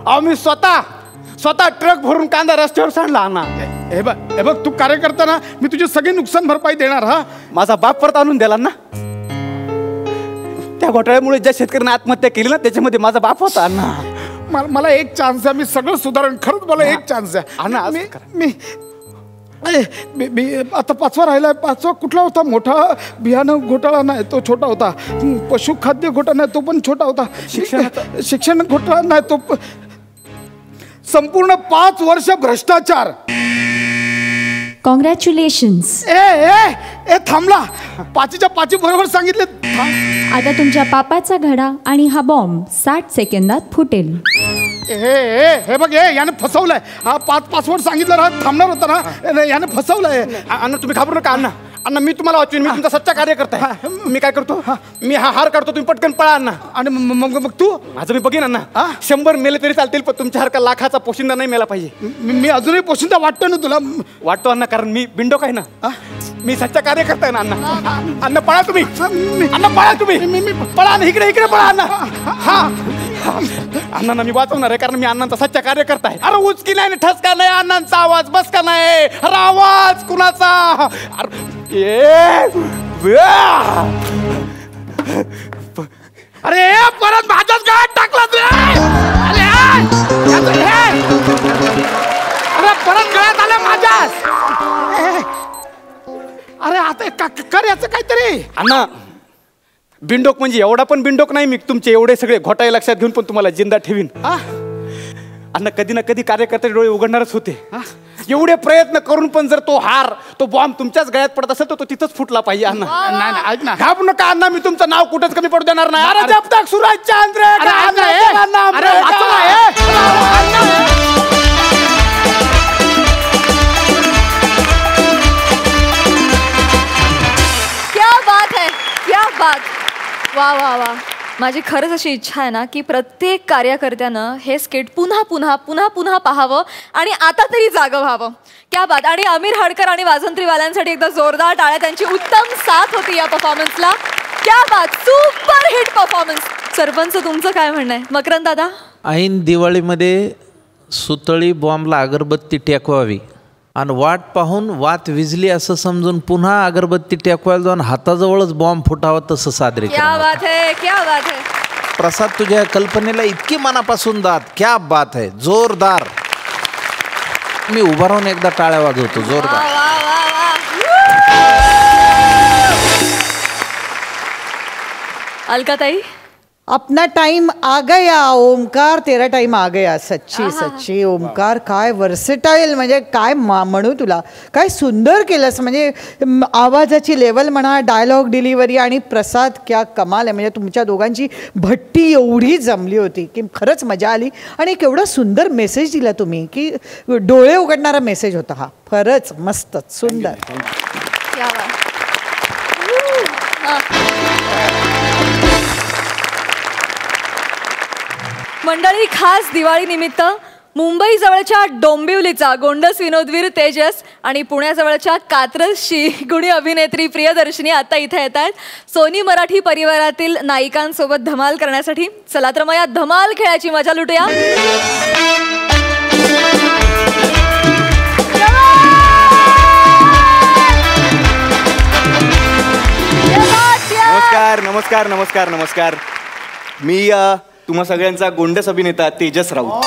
अहो मी स्वतः ट्रक भरून कांदा रस्त्यावर सांडला ना. हे बघ तू कार्यकर्ता ना, मी तुझी सगळी नुकसान भरपाई देणार. हा, माझा बाप परत आणून दिला ना. त्या घोटाळ्यामुळे ज्या शेतकऱ्यांनी आत्महत्या केली ना, त्याच्यामध्ये माझा बाप होता ना. मला एक चान्स द्या, मी सगळं सुधारण. खरंच मला एक चान्स द्या. मी आता 5वा राहिलाय. 5वा कुठला होता? मोठा भयानक घोटाळा नाही, तो छोटा होता. पशुखाद्य घोटाळा नाही, तो पण छोटा होता. शिक्षण घोटाळा नाही, तो संपूर्ण 5 वर्ष भ्रष्टाचार. कॉंग्रॅच्युलेशन्स. ए थांबला. 5च्या 5 बरोबर सांगितले. आता तुमच्या पापाचा घडा आणि हा बॉम्ब 60 सेकंदात फुटेल. हे बघ, याने फसवलंय. हा 5 पासवर्ड सांगितलं ना, थांबणार होता ना, याने फसवलंय. अण्णा तुम्ही घाबरू नका अण्णा. अण्णा मी तुम्हाला वाचवीन, मी तुमचा सच्चा कार्यकर्ता आहे. मी काय करतो, मी हा हार काढतो, तुम्ही पटकन पळा अण्णा. आणि मग तू? माझं मी बघीन अण्णा. 100 मेले तरी चालतील, पण तुमच्यासारखा लाखाचा पोशिंदा नाही मेला पाहिजे. मी अजूनही पोशिंदा वाटतो ना तुला? वाटतो अण्णा, कारण मी बिंडोक आहे ना. मी सच्चा कार्यकर्ता आहे ना अण्णा. अण्णा पळा तुम्ही, अण्णा पळा तुम्ही, पळा ना, इकडे पळा अण्णा. हा अण्णा मी वाचवणार आहे, कारण मी अण्णांचा सच्चा कार्यकर्ता आहे. अरे उचकी नाही, ठसका नाही, अण्णांचा आवाज बस का नाही. अरे आवाज कुणाचा? अरे परत माझ्याच गळ्यात टाकला तू. अरे परत गळ्यात आलं माझ्याच. अरे आता कर याचं काहीतरी. अण्णा बिंडोक म्हणजे एवढा पण बिंडोक नाही मी. तुमचे एवढे सगळे घोटाळे लक्षात घेऊन पण तुम्हाला जिंदा ठेवीन. अण्णा कधी ना कधी कार्यकर्त्याचे डोळे उघडणारच होते. एवढे प्रयत्न करून पण जर तो बॉम्ब तुमच्याच गळ्यात पडत असेल तर तो तिथंच फुटला पाहिजे. अण्णा नाही ऐक ना, घाबरू नका अण्णा, मी तुमचं नाव कुठंच कमी पडू देणार नाही. अरे जब तक सूरज चांद क्या बात है, क्या बात. वा वा वा. माझी खरंच अशी इच्छा आहे ना की प्रत्येक कार्यकर्त्यानं हे स्किट पुन्हा पुन्हा पुन्हा पुन्हा पाहावं आणि आता तरी जागं व्हावं. क्या बात. आणि आमिर हडकर आणि वाजंत्रीवाल्यांसाठी एकदा जोरदार टाळ्या. त्यांची उत्तम साथ होती या परफॉर्मन्सला. क्या बात, सुपर हिट परफॉर्मन्स. सरपंच तुमचं काय म्हणणं आहे? मकरंद दादा. ऐन दिवाळीमध्ये सुतळी बॉम्बला अगरबत्ती टेकवावी आणि वाट पाहून वात विजली असं समजून पुन्हा अगरबत्ती टेकवायला जाऊन हाताजवळच बॉम्ब फुटावा तसं साजरे. क्या बात है, क्या बात है. प्रसाद, तुझ्या कल्पनेला इतकी मनापासून दाद. क्या बात है, जोरदार. मी उभा राहून एकदा टाळ्या वाजवतो जोरदार. अलकाताई. अपना टाइम आ गया ओमकार, तेरा टाइम आ गया. सच्ची ओमकार, काय वर्सेटाईल. म्हणजे काय म्हणू तुला, काय सुंदर केलंस. म्हणजे आवाजाची लेवल म्हणा, डायलॉग डिलिव्हरी आणि प्रसाद, क्या कमाल आहे. म्हणजे तुमच्या दोघांची भट्टी एवढी जमली होती की खरंच मजा आली. आणि केवढा सुंदर मेसेज दिला तुम्ही, की डोळे उघडणारा मेसेज होता हा. खरंच मस्तच सुंदर. मंडळी, खास दिवाळी निमित्त मुंबई जवळच्या डोंबिवलीचा गोंडस विनोदवीर तेजस आणि पुण्याजवळच्या कात्रजची गुणी अभिनेत्री प्रियदर्शनी आता इथे येत आहेत सोनी मराठी परिवारातील नायिकांसोबत धमाल करण्यासाठी. चला तर मग या धमाल खेळाची मजा लुटूया. नमस्कार नमस्कार नमस्कार. मी तुम्हा सगळ्यांचा गोंडस अभिनेता तेजस राऊत.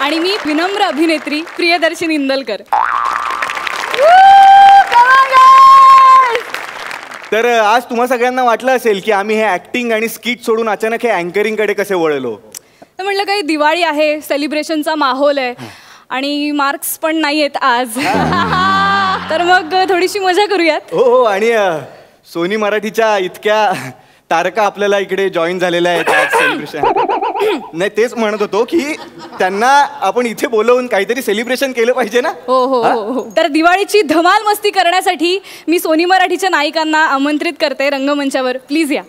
आणि मी विनम्र अभिनेत्री प्रियदर्शनी इंदलकर. तर आज तुम्हा सगळ्यांना वाटलं असेल की आम्ही हे ऍक्टिंग आणि स्किट सोडून अचानक हे अँकरिंग कडे कसे वळलो. तर म्हटलं काही दिवाळी आहे, सेलिब्रेशनचा माहोल आहे आणि मार्क्स पण नाही आहेत आज. तर मग थोडीशी मजा करूयात. हो. आणि सोनी मराठीच्या इतक्या तारका आपल्याला इकडे जॉईन झालेल्या आहेत आज सेलिब्रेशन. नाही तेच म्हणत होतो की त्यांना आपण इथे बोलवून काहीतरी सेलिब्रेशन केलं पाहिजे ना. हो. तर दिवाळीची धमाल मस्ती करण्यासाठी मी सोनी मराठीच्या नायिकांना आमंत्रित करते रंगमंचावर. प्लीज या.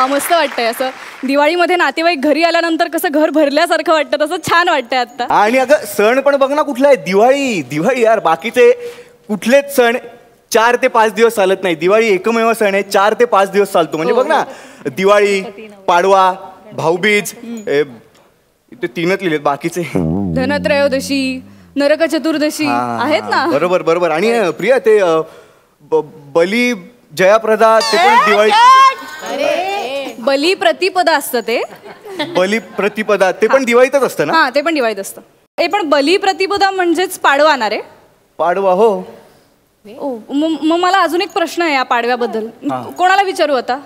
मस्त वाटतंय असं दिवाळीमध्ये नातेवाईक घरी आल्यानंतर कसं घर भरल्यासारखं वाटतं तसं छान वाटतंय आता. आणि अगं सण पण बघ ना कुठला आहे. दिवाळी यार. बाकीचे कुठलेच सण 4 ते 5 दिवस चालत नाही. दिवाळी एकमेव सण आहे 4 ते 5 दिवस चालतो. म्हणजे बघ ना दिवाळी, पाडवा, भाऊबीज, ते 3च लिहिलेत. बाकीचे धनत्रयोदशी, नरक चतुर्दशी आहेत ना. बरोबर. आणि प्रिया ते बली जयाप्रदा ते पण दिवाळी. बली प्रतिपदा असतं ते. बली प्रतिपदा ते पण दिवाळीतच असतं ना. हा ते पण दिवाळीत असतं. पण बली प्रतिपदा म्हणजेच पाडवा ना रे. पाडवा. हो. मग मला अजून एक प्रश्न आहे या पाडव्याबद्दल. कोणाला विचारू आता.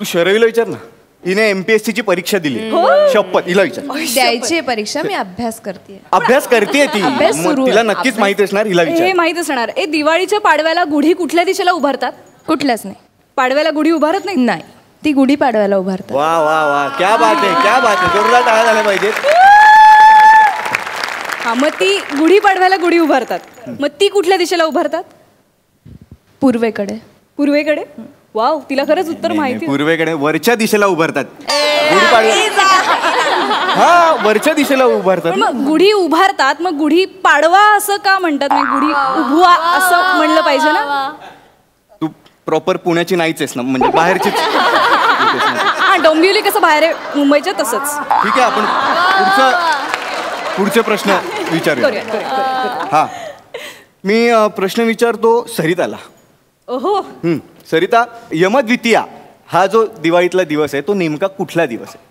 तू शरवीला विचार ना. हिने MPSC ची परीक्षा दिली. शपथ हिला विचार. द्यायची परीक्षा. मी अभ्यास करते. अभ्यास करते ती. तिला नक्कीच माहिती असणार. हिला विचार. हे माहित असणार. दिवाळीच्या पाडव्याला गुढी कुठल्या दिशेला उभारतात. कुठल्याच नाही. पाडव्याला गुढी उभारत नाही. नाही ती गुढी पाडव्याला उभारतात. वा. क्या बात आहे. जोरदार टाळ्या झाल्या पाहिजेत. हा मग ती गुढी पाडव्याला गुढी उभारतात. मग ती कुठल्या दिशेला उभारतात. पूर्वेकडे. वाव तिला खरंच उत्तर माहिती. पूर्वेकडे वरच्या दिशेला उभारतात. गुढी पाडवा. हा वरच्या दिशेला उभारतात. मग गुढी उभारतात मग गुढी पाडवा असं का म्हणतात. मग गुढी उभवा असं म्हणलं पाहिजे ना. तू प्रॉपर पुण्याची नाहीच आहेस ना. म्हणजे बाहेरची. हा डोंबिवली कसं बाहेर आहे मुंबईच्या तसंच. ठीक आहे आपण पुढचे प्रश्न विचारूया. हा मी प्रश्न विचारतो सरिताला. ओहो. सरिता यमद्वितीया हा जो दिवाळीतला दिवस आहे तो नेमका कुठला दिवस आहे.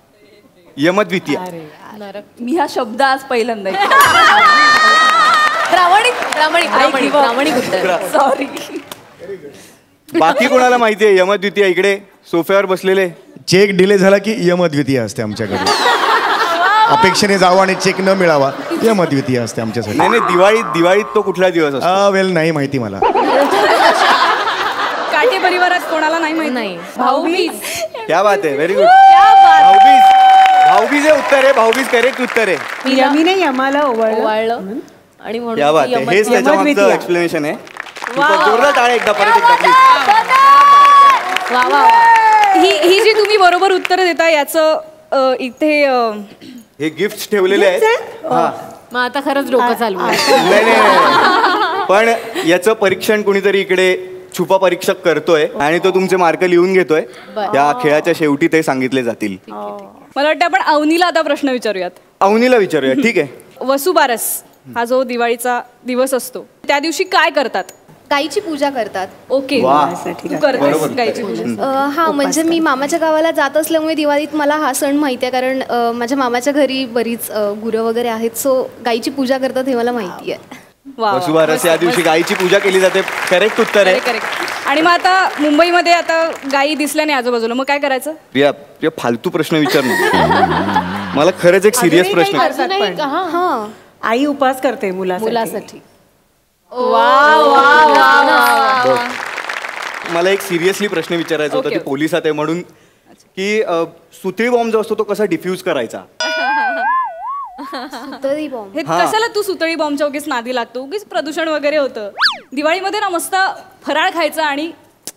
यमद्वितीया. मी हा शब्द आज पहिल्यांदा प्रामाणिक उत्तर. सॉरी. बाकी कोणाला माहिती आहे यमद्वितीया. इकडे सोफ्यावर बसलेले. चेक डिले झाला की यमद्वितीय असते आमच्याकडे. अपेक्षेने जावं आणि चेक न मिळावा यमद्वितीय असते आमच्यासाठी. नाही दिवाळीत तो कुठला दिवस असतो. वेल नाही माहिती मला. काटे परिवारात कोणाला नाही माहिती. नाही. भाऊबीज. क्या बात आहे. Very good. भाऊबीज हे उत्तर आहे. भाऊबीज करेक्ट उत्तर आहे. यमीने यमाला ओवाळलं आणि म्हणून क्या बात आहे. हेच त्याच्या मागचं एक्सप्लेनेशन आहे. जोरदार टाळ्या एकदा परत एकदा. ही जी तुम्ही बरोबर उत्तर देता याचं इथे हे गिफ्ट ठेवलेले आहेत. मग आता खरंच डोकं चालू. नाही पण याचं परीक्षण कुणीतरी इकडे छुपा परीक्षक करतोय आणि तो तुमचे मार्क लिहून घेतोय. या खेळाच्या शेवटी ते सांगितले जातील. मला वाटतं आपण अवनीला आता प्रश्न विचारूयात. अवनीला विचारूया. ठीक आहे. वसुबारस हा जो दिवाळीचा दिवस असतो त्या दिवशी काय करतात. गाईची पूजा करतात. ओके. तू करतेस गाईची पूजा. हा म्हणजे मी मामाच्या गावाला जात असल्यामुळे दिवाळीत मला हा सण माहिती आहे कारण माझ्या मामाच्या घरी बरीच गुरं वगैरे आहेत. सो गाईची पूजा करतात हे मला माहिती आहे. वसुबारस या दिवशी गाईची पूजा केली जाते. करेक्ट उत्तर आहे. करेक्ट. आणि मग आता मुंबईमध्ये आता गाई दिसल्या नाही आजूबाजूला मग काय करायचं. प्रिया फालतू प्रश्न विचार ना. मला खरंच एक सिरियस प्रश्न. आई उपास करते मुलासाठी. मला एक सिरियसली प्रश्न विचारायचा होता. ते पोलिसात आहे म्हणून की सुतळी बॉम्ब जो असतो तो कसा डिफ्यूज करायचा. हे कशाला तू सुतळी बॉम्बच्या उगीच नादी लागतो. उगीच प्रदूषण वगैरे होतं. दिवाळीमध्ये ना मस्त फराळ खायचा आणि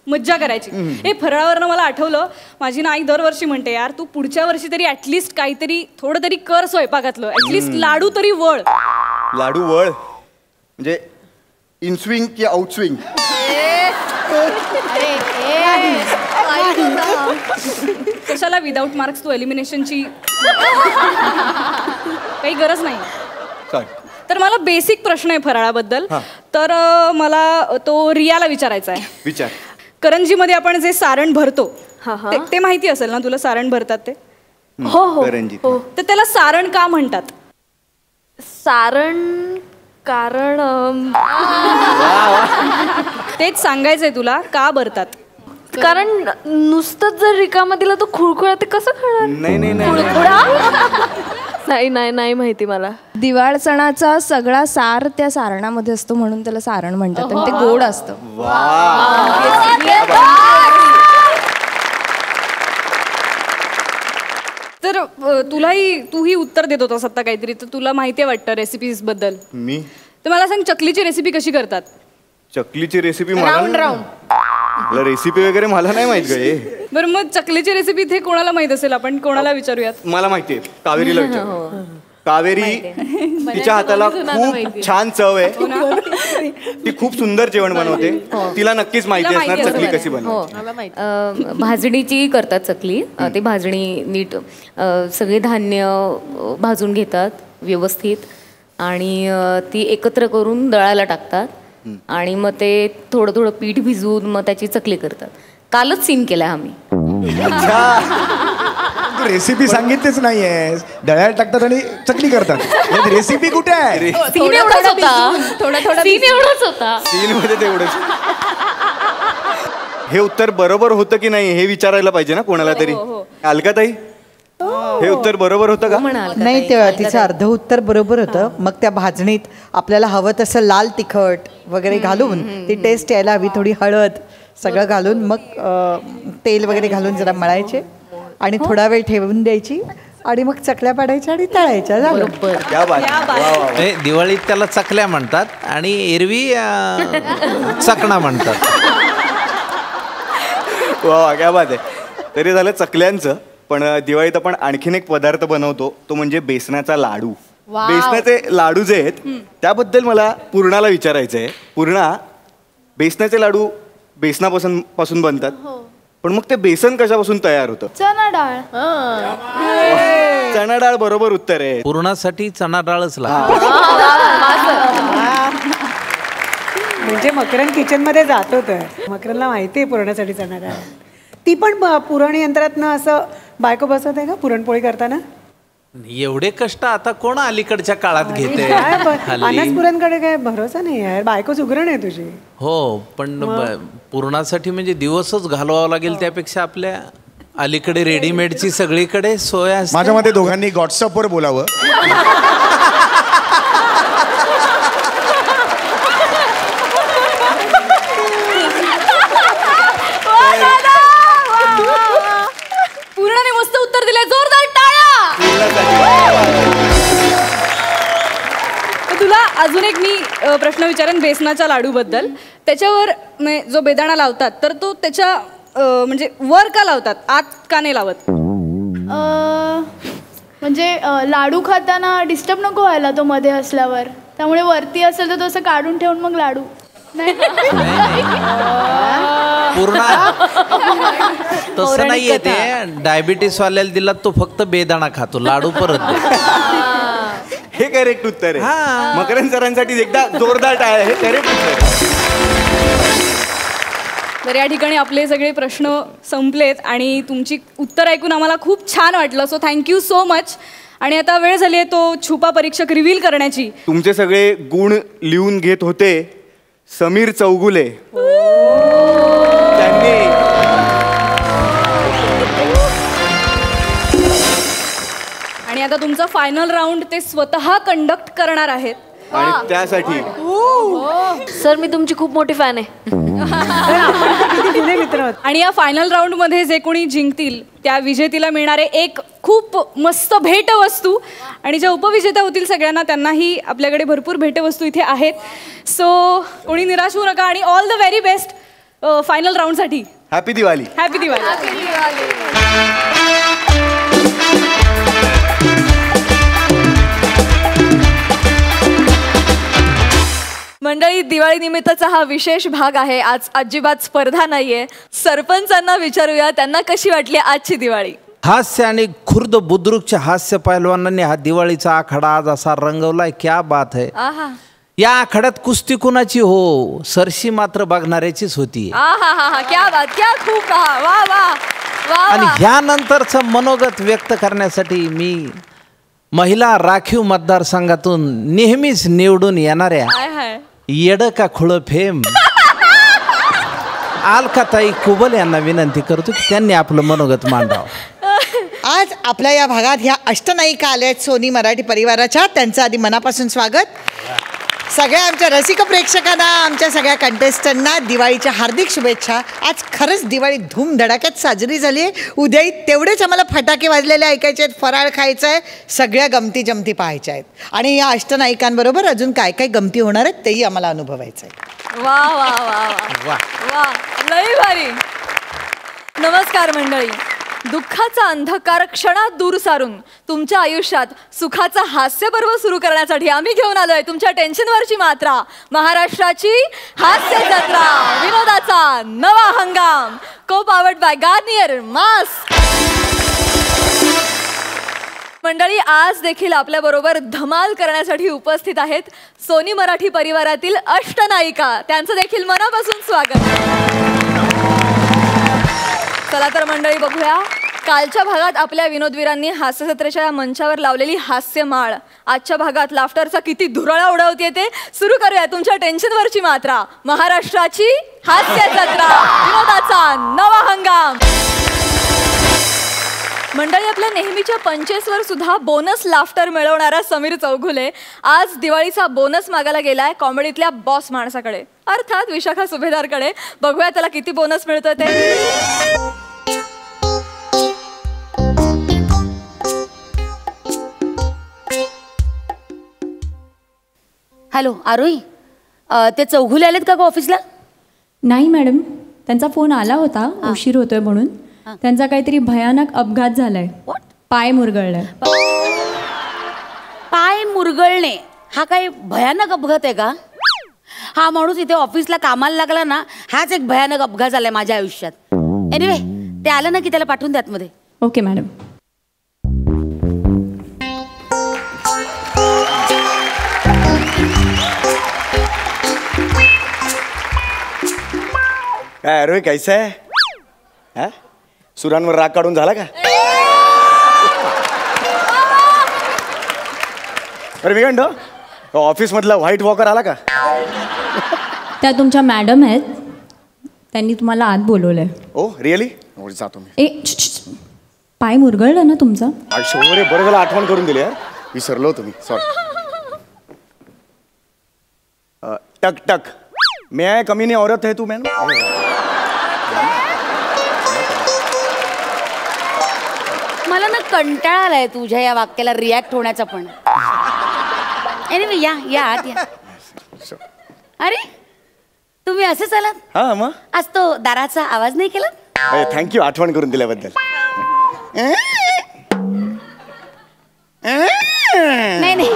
मज्जा करायची. हे फराळावरनं मला आठवलं माझी ना आई दरवर्षी म्हणते यार तू पुढच्या वर्षी तरी ऍटलिस्ट काहीतरी थोडं तरी कर स्वयंपाकातलं. ऍटलिस्ट लाडू तरी वळ. लाडू वळ म्हणजे इनस्विंग की आउटस्विंग? कशाला विदाऊट मार्क्स तू एलिमिनेशनची काही गरज नाही. तर मला बेसिक प्रश्न आहे फराळाबद्दल. तर मला तो रियाला विचारायचा आहे. विचार. करंजीमध्ये आपण जे सारण भरतो ते माहिती असेल ना तुला, सारण भरतात ते? हो हो हो. तर त्याला सारण का म्हणतात? सारण कारण तेच सांगायचंय तुला, का भरतात? कारण नुसतंच जर रिकामा दिला तो खुळखुळा ते कसं खाणार? नाही नाही नाही माहिती मला. दिवाळ सणाचा सगळा सार त्या सारणामध्ये असतो म्हणून त्याला सारण म्हणतात आणि ते गोड असतं. तर तूही उत्तर देत होतास आता काहीतरी, तर तुला माहिती आहे वाटतं रेसिपीज बद्दल. मी तर मला सांग, चकलीची रेसिपी कशी करतात? चकलीची रेसिपी मला रेसिपी वगैरे मला नाही माहित गं. बरं, मग चकलीची रेसिपी इथे कोणाला माहित असेल, आपण कोणाला विचारूयात? मला माहिती आहे, कावेरीला विचार. कावेरी, तिच्या हाताला खूप छान चव आहे, ती खूप सुंदर जेवण बनवते, तिला नक्कीच माहिती असणार चकली कशी बनवते. भाजणीची करतात चकली. ते भाजणी नीट सगळे धान्य भाजून घेतात व्यवस्थित आणि ती एकत्र करून दळायला टाकतात आणि मग ते थोडं थोडं पीठ भिजवून मग त्याची चकली करतात. कालच सीन केलाय आम्ही. रेसिपी सांगितलीच नाहीये, दळ्याला टाकतात आणि चकली करतात. रेसिपी कुठे आहे? सीन एवढाच होता. सीन मध्ये तेवढंच. हे उत्तर बरोबर होतं की नाही हे विचारायला पाहिजे ना कोणाला तरी. अलकाताई, हे उत्तर बरोबर होतं का? नाही, तेव्हा तिचं अर्ध उत्तर बरोबर होतं. मग त्या भाजणीत आपल्याला हवं तसं लाल तिखट वगैरे घालून ती टेस्ट यायला हवी, थोडी हळद सगळं घालून मग तेल वगैरे घालून जरा मळायचे आणि थोडा वेळ ठेवून द्यायची आणि मग चकल्या पाडायच्या आणि तळायच्या. दिवाळीत त्याला चकल्या म्हणतात आणि एरवी चकणा म्हणतात. वा, क्या बात आहे. तरी झालं चकल्यांचं, पण दिवाळीत आपण आणखीन एक पदार्थ बनवतो, तो म्हणजे बेसनाचा लाडू. बेसनाचे लाडू जे आहेत त्याबद्दल मला पूर्णाला विचारायचं आहे. पूर्णा, बेसनाचे लाडू बेसनापासून बनतात, पण मग ते बेसन कशापासून तयार होतं? चणा डाळ. चणा डाळ बरोबर उत्तर आहे. पूर्णासाठी चणा डाळच लागते. म्हणजे मकरन किचन मध्ये जात होतं. मकरनला माहिती आहे पुरणासाठी चणा डाळ. ती पण पुरण यंत्रातनं असं बायको बसवत आहे का पुरणपोळी करताना? एवढे कष्ट आता कोण अलीकडच्या काळात घेते? अनाज पुरणकडे काय भरोसा नाही यार, बायको सुगरण आहे तुझी. हो, पण पूर्णासाठी म्हणजे दिवसच घालवावा लागेल, त्यापेक्षा आपल्या अलीकडे रेडीमेडची सगळीकडे सोय असते. माझ्या मते दोघांनी व्हॉट्सअपवर बोलावं. पूर्णाने मस्त उत्तर दिले, जोरदार टाळ्या. तुला अजून एक मी प्रश्न विचारेन बेसनाच्या लाडू बद्दल. त्याच्यावर जो बेदाणा लावतात तर तो त्याच्या म्हणजे वर का लावतात, आत का नाही लावत? म्हणजे लाडू खाताना डिस्टर्ब नको व्हायला तो मध्ये असल्यावर, त्यामुळे वरती असेल तर तो असं काढून ठेवून मग लाडू. पूर्ण तसं नाहीये ते. डायबिटीस वाल्याला दिला तो फक्त बेदाणा खातो, लाडू परत दे. हे करेक्ट उत्तर आहे. मकरन सरांसाठी एकदा जोरदार टाळ्या. हे करेक्ट उत्तर आहे. तर या ठिकाणी आपले सगळे प्रश्न संपलेत आणि तुमची उत्तर ऐकून आम्हाला खूप छान वाटलं. So thank you so much. आणि आता वेळ झाली आहे तो छुपा परीक्षक रिव्हील करण्याची. तुमचे सगळे गुण लिहून घेत होते समीर चौगुले. त्यांनी आणि आता तुमचा फायनल राऊंड ते स्वतः कंडक्ट करणार आहेत. आणि त्यासाठी सर मी तुमची खूप मोठी फॅन आहे. आणि या फायनल राऊंड मध्ये जे कोणी जिंकतील त्या विजेतीला मिळणारे एक खूप मस्त भेटवस्तू, आणि ज्या उपविजेत्या होतील सगळ्यांना त्यांनाही आपल्याकडे भरपूर भेटवस्तू इथे आहेत. सो कोणी निराश होऊ नका आणि all the very best final round साठी. हॅपी दिवाळी. हॅपी दिवाळी. मंडळी, मंडळी, दिवाळी निमित्ताचा हा विशेष भाग आहे. आज अजिबात स्पर्धा नाहीये. सरपंचांना विचारूया त्यांना कशी वाटली आजची दिवाळी. हास्य आणि खुर्द बुद्रुकच्या हास्य पैलवानांनी हा दिवाळीचा आखाडा आज असा रंगवलाय. क्या बात है. आहा या आखाड्यात कुस्ती कुणाची हो, सरशी मात्र बघणाऱ्याचीच होती. क्या बात, क्या खूप वा वा वा. आणि ह्यानंतरचं मनोगत व्यक्त करण्यासाठी मी महिला राखीव मतदारसंघातून नेहमीच निवडून येणाऱ्या येड का खुळ फेम अलकाताई कुबल यांना विनंती करतो की त्यांनी आपलं मनोगत मांडावं. आज आपल्या या भागात ह्या अष्टनायिका आल्या आहेत सोनी मराठी परिवाराच्या. त्यांचं आधी मनापासून स्वागत. सगळ्या आमच्या रसिक प्रेक्षकांना, आमच्या सगळ्या कंटेस्टंटना दिवाळीच्या हार्दिक शुभेच्छा. आज खरंच दिवाळी धूमधडाक्यात साजरी झाली आहे. उद्याही तेवढेच आम्हाला फटाके वाजलेले ऐकायचे आहेत, फराळ खायचं आहे, सगळ्या गमती जमती पाहायच्या आहेत. आणि या अष्टनायिकांबरोबर अजून काय काय गमती होणार आहेत तेही आम्हाला अनुभवायचं आहे. वा वा वा वा वा, लई भारी. नमस्कार मंडळी. दुःखाचा अंधकार क्षणात दूर सारून तुमच्या आयुष्यात सुखाचा हास्य पर्व सुरू करण्यासाठी आम्ही घेऊन आलोय तुमच्या टेन्शनवरची मात्रा. महाराष्ट्राची हास्य जत्रा, विनोदाचा नवा हंगाम. को पावर्ड बाय गार्नियर मास्क. मंडळी, आज देखील आपल्या बरोबर धमाल करण्यासाठी उपस्थित आहेत सोनी मराठी परिवारातील अष्टनायिका. त्यांचं देखील मनापासून स्वागत. चला तर मंडळी, बघूया कालच्या भागात आपल्या विनोदवीरांनी हास्यजत्रेच्या या मंचावर लावलेली हास्यमाळ. आजच्या भागात लाफ्टरचा किती धुरळा उडवते ते सुरू करूया तुमच्या टेन्शनवरची मात्रा. महाराष्ट्राची हास्य जत्रा, विनोदाचा नवा हंगाम. मंडळी, आपल्या नेहमीच्या 25 वर सुद्धा बोनस लाफ्टर मिळवणारा समीर चौघुले आज दिवाळीचा बोनस मागायला गेलाय कॉमेडीतल्या बॉस माणसाकडे, अर्थात विशाखा सुभेदारकडे. बघूया त्याला किती बोनस मिळतोय ते. हॅलो आरोही, ते चौघुले आलेत का ऑफिसला? नाही मॅडम, त्यांचा फोन आला होता उशीर होतोय म्हणून. त्यांचा काहीतरी भयानक अपघात झालाय. पाय मुरगळलाय. पाय मुरगळणे हा काही भयानक अपघात आहे का? हा माणूस इथे ऑफिसला कामाला लागला ना, हाच एक भयानक अपघात झालाय माझ्या आयुष्यात. एनिवे, ते आलं ना की त्याला पाठवून द्या आतमध्ये. Okay madam. काय अरे कैसा आहे? सुरांवर राग काढून झाला का? अरे मी म्हणतो ऑफिस मधला व्हाईट वॉकर आला का? त्या तुमच्या मॅडम आहेत, त्यांनी तुम्हाला आत बोलवलंय. Oh really? जातो मी. पाय मुरगळलं ना तुमचं? रे बरं झालं आठवण करून दिली यार, विसरलो तुम्ही, सॉरी. टक टक मैं आय कमीनी औरत है तू मैन. मला ना कंटाळा आलाय तुझ्या या वाक्याला रिॲक्ट होण्याचा. पण एनिवे, या आत या. अरे तुम्ही असेच आलात? हा मग आज तो दाराचा आवाज नाही केला? थँक्यू आठवण करून दिल्याबद्दल. नाही नाही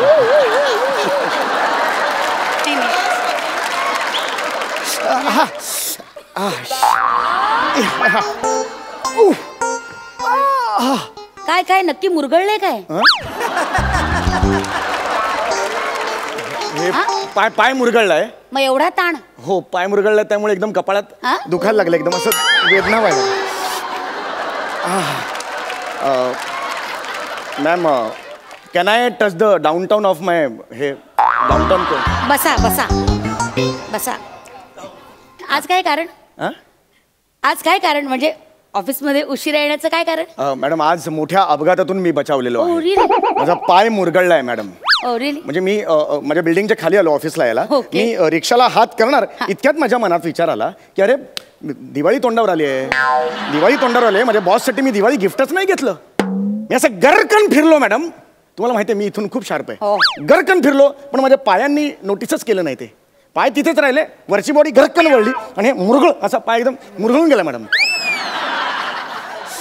काय काय नक्की मुरगळले काय? पाय पाय मुरगळलाय. मग एवढा ताण? हो, पाय मुरगळलाय त्यामुळे एकदम कपाळात दुखायला लागलं, एकदम असं वेदना व्हायला. Ma'am, can I touch the downtown of my हे डाऊनटाऊन? बसा बसा बसा. आज काय कारण? आज काय कारण म्हणजे ऑफिसमध्ये उशिरा येण्याचं काय कारण? मॅडम, आज मोठ्या अपघातातून मी बचावलेलो आहे. माझा पाय मुरगळलाय मॅडम. म्हणजे मी माझ्या बिल्डिंगच्या खाली आलो ऑफिसला यायला. मी रिक्षाला हात करणार इतक्यात माझ्या मनात विचार आला की अरे दिवाळी तोंडावर आली आहे, दिवाळी तोंडावर आली आहे, माझ्या बॉससाठी मी दिवाळी गिफ्टच नाही घेतलं. मी असं गरकन फिरलो मॅडम. तुम्हाला माहिती आहे मी इथून खूप शार्प आहे. गरकन फिरलो पण माझ्या पायांनी नोटीसच केलं नाही. ते पाय तिथेच राहिले, वरची बॉडी गरकन वळली आणि मुरगळ असा पाय एकदम मुरगळून गेला मॅडम.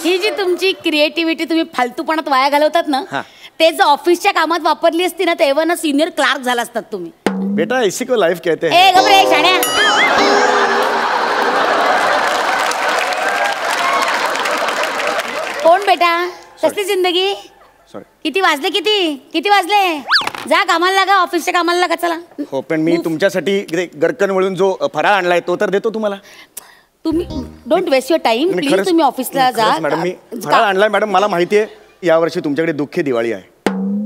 ही जी तुमची क्रिएटिव्हिटी तुम्ही फालतूपणात वाया घालवतात ना, ते जर ऑफिसच्या कामात वापरली असती ना, तेव्हा ना सिनियर क्लार्क झाला असतात तुम्ही. बेटा इसी को लाइफ कहते हैं. ए गबरे शाण्या. कोण बेटा? कसली जिंदगी? किती वाजले? किती वाजले? जा कामाला लागा, ऑफिसच्या कामाला लागा. चला. हो पण मी तुमच्यासाठी गरकन वळून जो फराळ आणलाय तो तर देतो तुम्हाला. तुम्ही don't waste your time please. तुम्ही ऑफिसला जा. मॅडम मी फराळ आणलाय मॅडम. मला माहिती आहे यावर्षी तुमच्याकडे दुःखी दिवाळी आहे.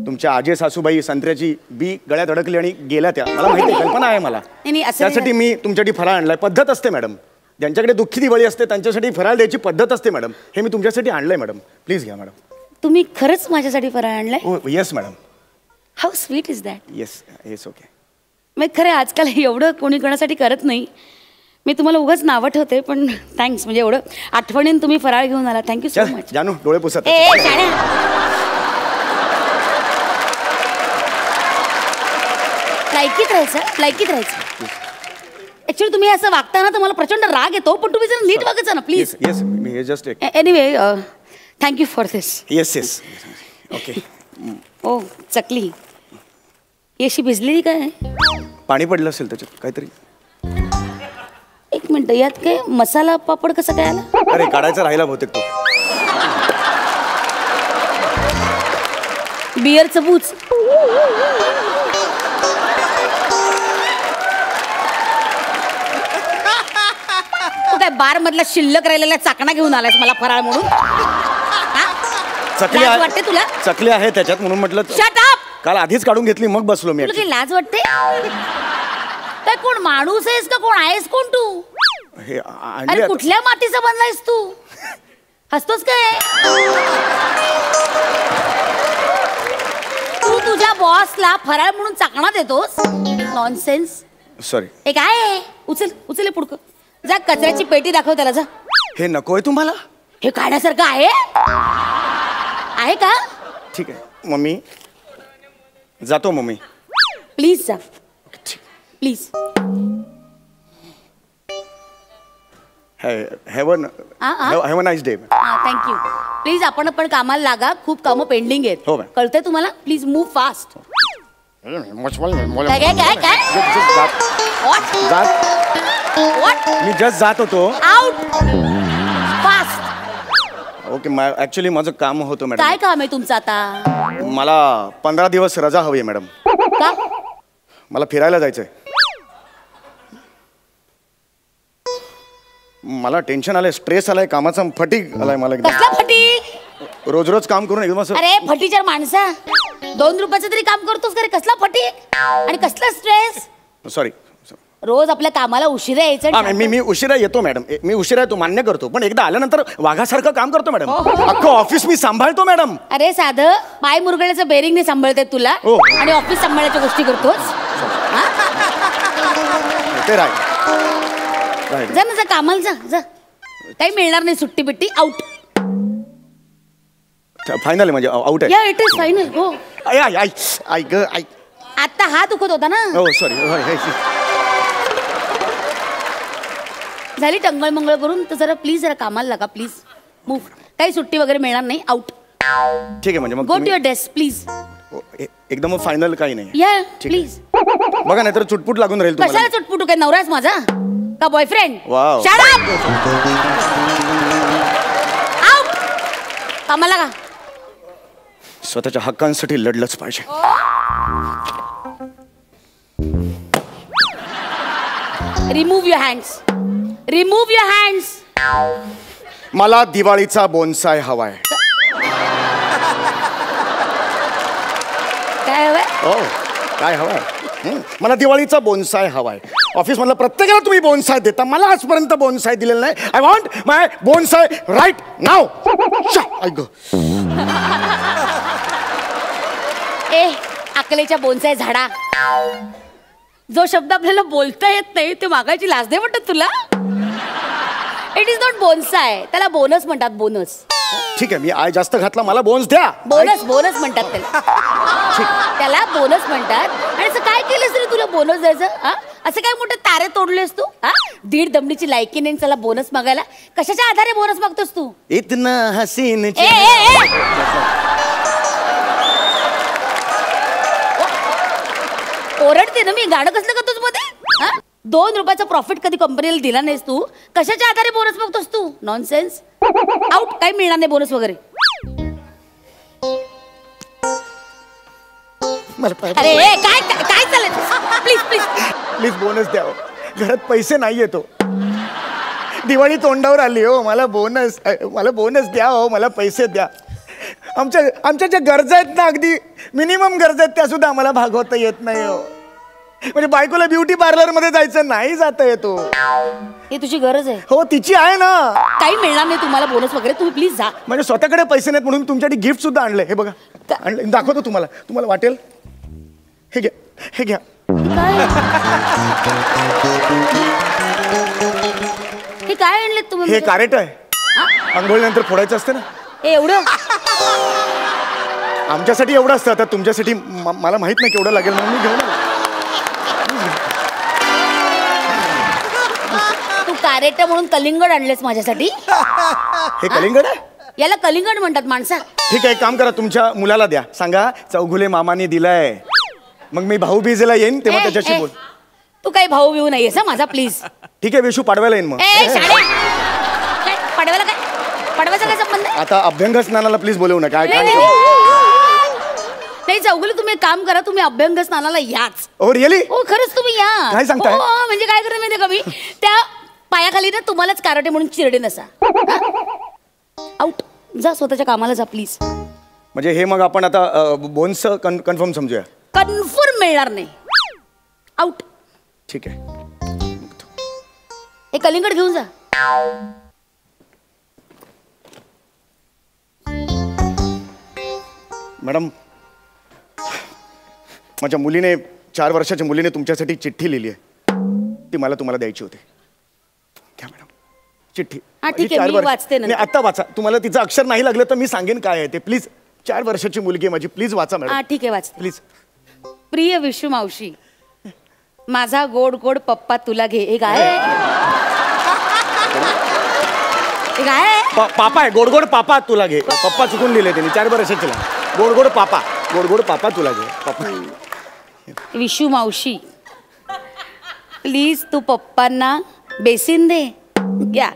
तुमच्या आजी सासूबाई संत्र्याची बी गळ्यात अडकली आणि गेल्या त्या. मला माहिती आहे, कल्पना आहे मला. त्यासाठी मी तुमच्यासाठी फराळ आणलाय. पद्धत असते मॅडम, ज्यांच्याकडे दुःखी दिवाळी असते त्यांच्यासाठी फराळ द्यायची पद्धत असते मॅडम. हे मी तुमच्यासाठी आणलंय मॅडम. प्लीज घ्या मॅडम. तुम्ही खरंच माझ्यासाठी फराळ आणलाय? हो yes madam. How sweet is that. Yes yes okay. मी खरं आजकाल एवढं कोणी कोणासाठी करत नाही. मी तुम्हाला उगाच नावं ठेवते पण थँक्स. म्हणजे एवढं आठवणीन तुम्ही फराळ घेऊन आला. Thank you so much. जानू डोळे पुसत. लायकीत राहायचं. ऍक्च्युली तुम्ही असं वागताना तर मला प्रचंड राग येतो पण तुम्ही जर नीट वागायचं ना प्लीज. येस मी just anyway thank you for this. Yes okay. ओ चकली ही अशी भिजलेली काय? पाणी पडलं असेल त्याच्यात काहीतरी. एक मिनिट, यात काय मसाला पापड कसं काय आला? अरे काढायचा राहिला बहुतेक तो. बिअरचं बूच. तू काय बार मधला शिल्लक राहिलेला चाकणा घेऊन आलास मला फराळ म्हणून? लाज वाटते तुला? चकली आहे त्याच्यात म्हणून म्हटलं. Shut up. काल आधीच काढून घेतली मग बसलो मी. तुला काही लाज वाटते? काय कोण माणूस आहेस का कोण आहेस कोण तू? अरे कुठल्या मातीचा बनलायस तू? हसतोस काय? तू तुझ्या बॉसला फराळ म्हणून चाकणा देतोस? नॉनसेन्स. सॉरी. हे काय आहे? उचल पुडकं. जा कचऱ्याची पेटी दाखव त्याला. जा. हे नकोय तुम्हाला? हे काढण्यासारखं आहे का? ठीक आहे मम्मी जातो. मम्मी प्लीज जा please. Have a nice day. Thank you. Please आपण पण कामाला लागा. खूप कामं पेंडिंग आहेत. हो कळतंय तुम्हाला? Please move fast. Me just जात होतो. Out fast. ओके. ऍक्च्युली माझं काम होतं मॅडम. काय काम आहे तुमचं आता? मला 15 दिवस रजा हवी आहे मॅडम. का? मला फिरायला जायचंय. मला टेन्शन आलंय, स्ट्रेस आलाय, कामाचा फटीग आलाय मला. कसला फटीग? रोज काम करून एकदम असं. अरे फटीचार माणसा, 2 रुपयाचं तरी काम करतोस का रे? कसला फटीग आणि कसला स्ट्रेस? सॉरी. रोज आपल्या कामाला उशिरा यायचं. मी उशिरा येतो मॅडम. मी उशिरा येतो मान्य करतो पण एकदा आल्यानंतर वाघासारखं काम करतो मॅडम. अख्खं ऑफिस मी सांभाळतो मॅडम. अरे साधं पाय मुरगळ्याचं बेरिंग नाही सांभाळते तुला आणि ऑफिस सांभाळायच्या गोष्टी करतोस. ते राईट. जा ना, जा कामाला जा. काही मिळणार नाही. सुट्टी बिट्टी. आउट. फायनल आहे म्हणजे आउट आहे. या इट इज फायनल. हो. आता हा दुखत होता ना. हो सॉरी. झाली टंगळ मंगळ करून तर जरा प्लीज जरा कामाला लागा प्लीज. मूव. काही सुट्टी वगैरे मिळणार नाही. आउट. ठीक आहे म्हणजे मग go to your desk please. एकदम फायनल काही नाही. या प्लीज. बघा नाहीतर चुटपुट लागून राहील तुम्हाला. कशाला चुटपुट? काय नवराच माझा का boyfriend? Wow. Shut up. Out. कामाला लागा. स्वतःच्या हक्कांसाठी लढलंच पाहिजे. Remove your hands. Remove your hands. मला दिवाळीचा बोनसाय हवाय. काय हवंय? हो काय हवाय? मला दिवाळीचा बोनसाय हवाय. ऑफिस मधला प्रत्येकाला तुम्ही बोनसाय देता, मला आजपर्यंत बोनसाय दिलेला नाही. I want my bonsai right नाव. ऐक ए अकलेच्या बोनसाय झाडा. जो शब्द आपल्याला बोलता येत नाही ते मागायची लाज नाही वाटत तुला? It is not bonsai. त्याला बोनस म्हणतात. बोनस. ठीक आहे मी आय जास्त घातला मला बोनस द्या. बोनस म्हणतात त्याला. त्याला बोनस म्हणतात. आणि असं काय केलंस रे तुला बोनस द्यायचं? असं काय मोठे तारे तोडलेस तू? 1.5 दमडीची लायकी नाही चला बोनस मागायला. कशाच्या आधारे बोनस मागतोस तू? इतना हसीन. ओरडते ना मी, गाणं कसलं करतोस मध्ये? 2 रुपयाचा प्रॉफिट कधी कंपनीला दिला नाहीस तू, कशाच्या आधारे बोनस बघतोस तू? नॉनसेन्स. आउट. काही मिळणार नाही बोनस वगैरे. अरे काय काय चाललंय? प्लीज प्लीज प्लीज बोनस द्या. घरात पैसे नाही येतो. दिवाळी तोंडावर आली हो, मला बोनस द्या हो, मला पैसे द्या. आमच्या ज्या गरजा आहेत ना, अगदी मिनिमम गरजा आहेत, त्या सुद्धा आम्हाला भागवता येत नाही हो. म्हणजे बायकोला ब्युटी पार्लर मध्ये जायचं नाही, जाता येतो. ही तुझी गरज आहे? हो तिची आहे ना. काही मिळणार नाही तुम्हाला बोनस वगैरे, तुम्ही प्लीज जा. म्हणजे स्वतःकडे पैसे नाहीत म्हणून तुमच्यासाठी गिफ्ट सुद्धा आणलंय. हे बघा, आणलं, दाखवतो तुम्हाला, तुम्हाला वाटेल. हे घ्या, हे घ्या. हे काय आणले तुम्ही? हे कारेट आहे, आंघोळीनंतर फोडायचं असतं ना. एवढं आमच्यासाठी एवढं असतं, आता तुमच्यासाठी मला माहित नाही केवढं लागेल म्हणून मी घेऊन आलो. तू कारेट म्हणून कलिंगड आणलेस माझ्यासाठी? हे कलिंगड आहे? याला कलिंगड म्हणतात माणसा. ठीक आहे, एक काम करा, तुमच्या मुलाला द्या, सांगा चौगुले मामाने दिलाय. मग मी भाऊबीजेला येईन तेव्हा त्याच्याशी बोल. तू काही भाऊ बिऊ नाहीयेस माझा, प्लीज. ठीक आहे, विशू पाडवायला येईन. मग पाडव्याला काय? पाडव्याचा काय संबंध? आता अभ्यंग स्नानाला प्लीज बोलवू नका. नाही चौगुले, तुम्ही एक काम करा, तुम्ही अभ्यंग स्नानाला याच. Oh really? हो खरंच तुम्ही या. काय सांगताय? म्हणजे काय करेन माहिती का मी, त्या पायाखाली ना तुम्हालाच काराटे म्हणून चिरडे नसा. आउट. जा, स्वतःच्या कामाला जा प्लीज. म्हणजे हे मग आपण आता बोन्स कन्फर्म समजूया. कन्फर्म मिळणार नाही. आउट. ठीक आहे, हे कलिंगड घेऊन जा. मॅडम, माझ्या मुलीने, 4 वर्षाच्या मुलीने तुमच्यासाठी चिठ्ठी लिहिली आहे, ती मला तुम्हाला द्यायची होती. घ्या मॅडम चिठ्ठी. ठीक आहे, मी वाचते ना. आता वाचा. तुम्हाला तिचं अक्षर नाही लागलं तर मी सांगेन काय आहे ते. प्लीज, 4 वर्षाची मुलगी आहे माझी, प्लीज वाचा मॅडम. ठीक आहे, वाचते प्लीज. प्रिय विशू मावशी, माझा गोड गोड पप्पा तुला घे. हे काय? पापा आहे, गोड गोड पापा तुला घे. पप्पा चुकून लिहिले त्यांनी, 4 वर्षाची. गोड गोड पापा, गोड गोड पापा तुला घे. पप्पा. विशू मावशी, प्लीज तू पप्पांना बेसिन दे. घ्या.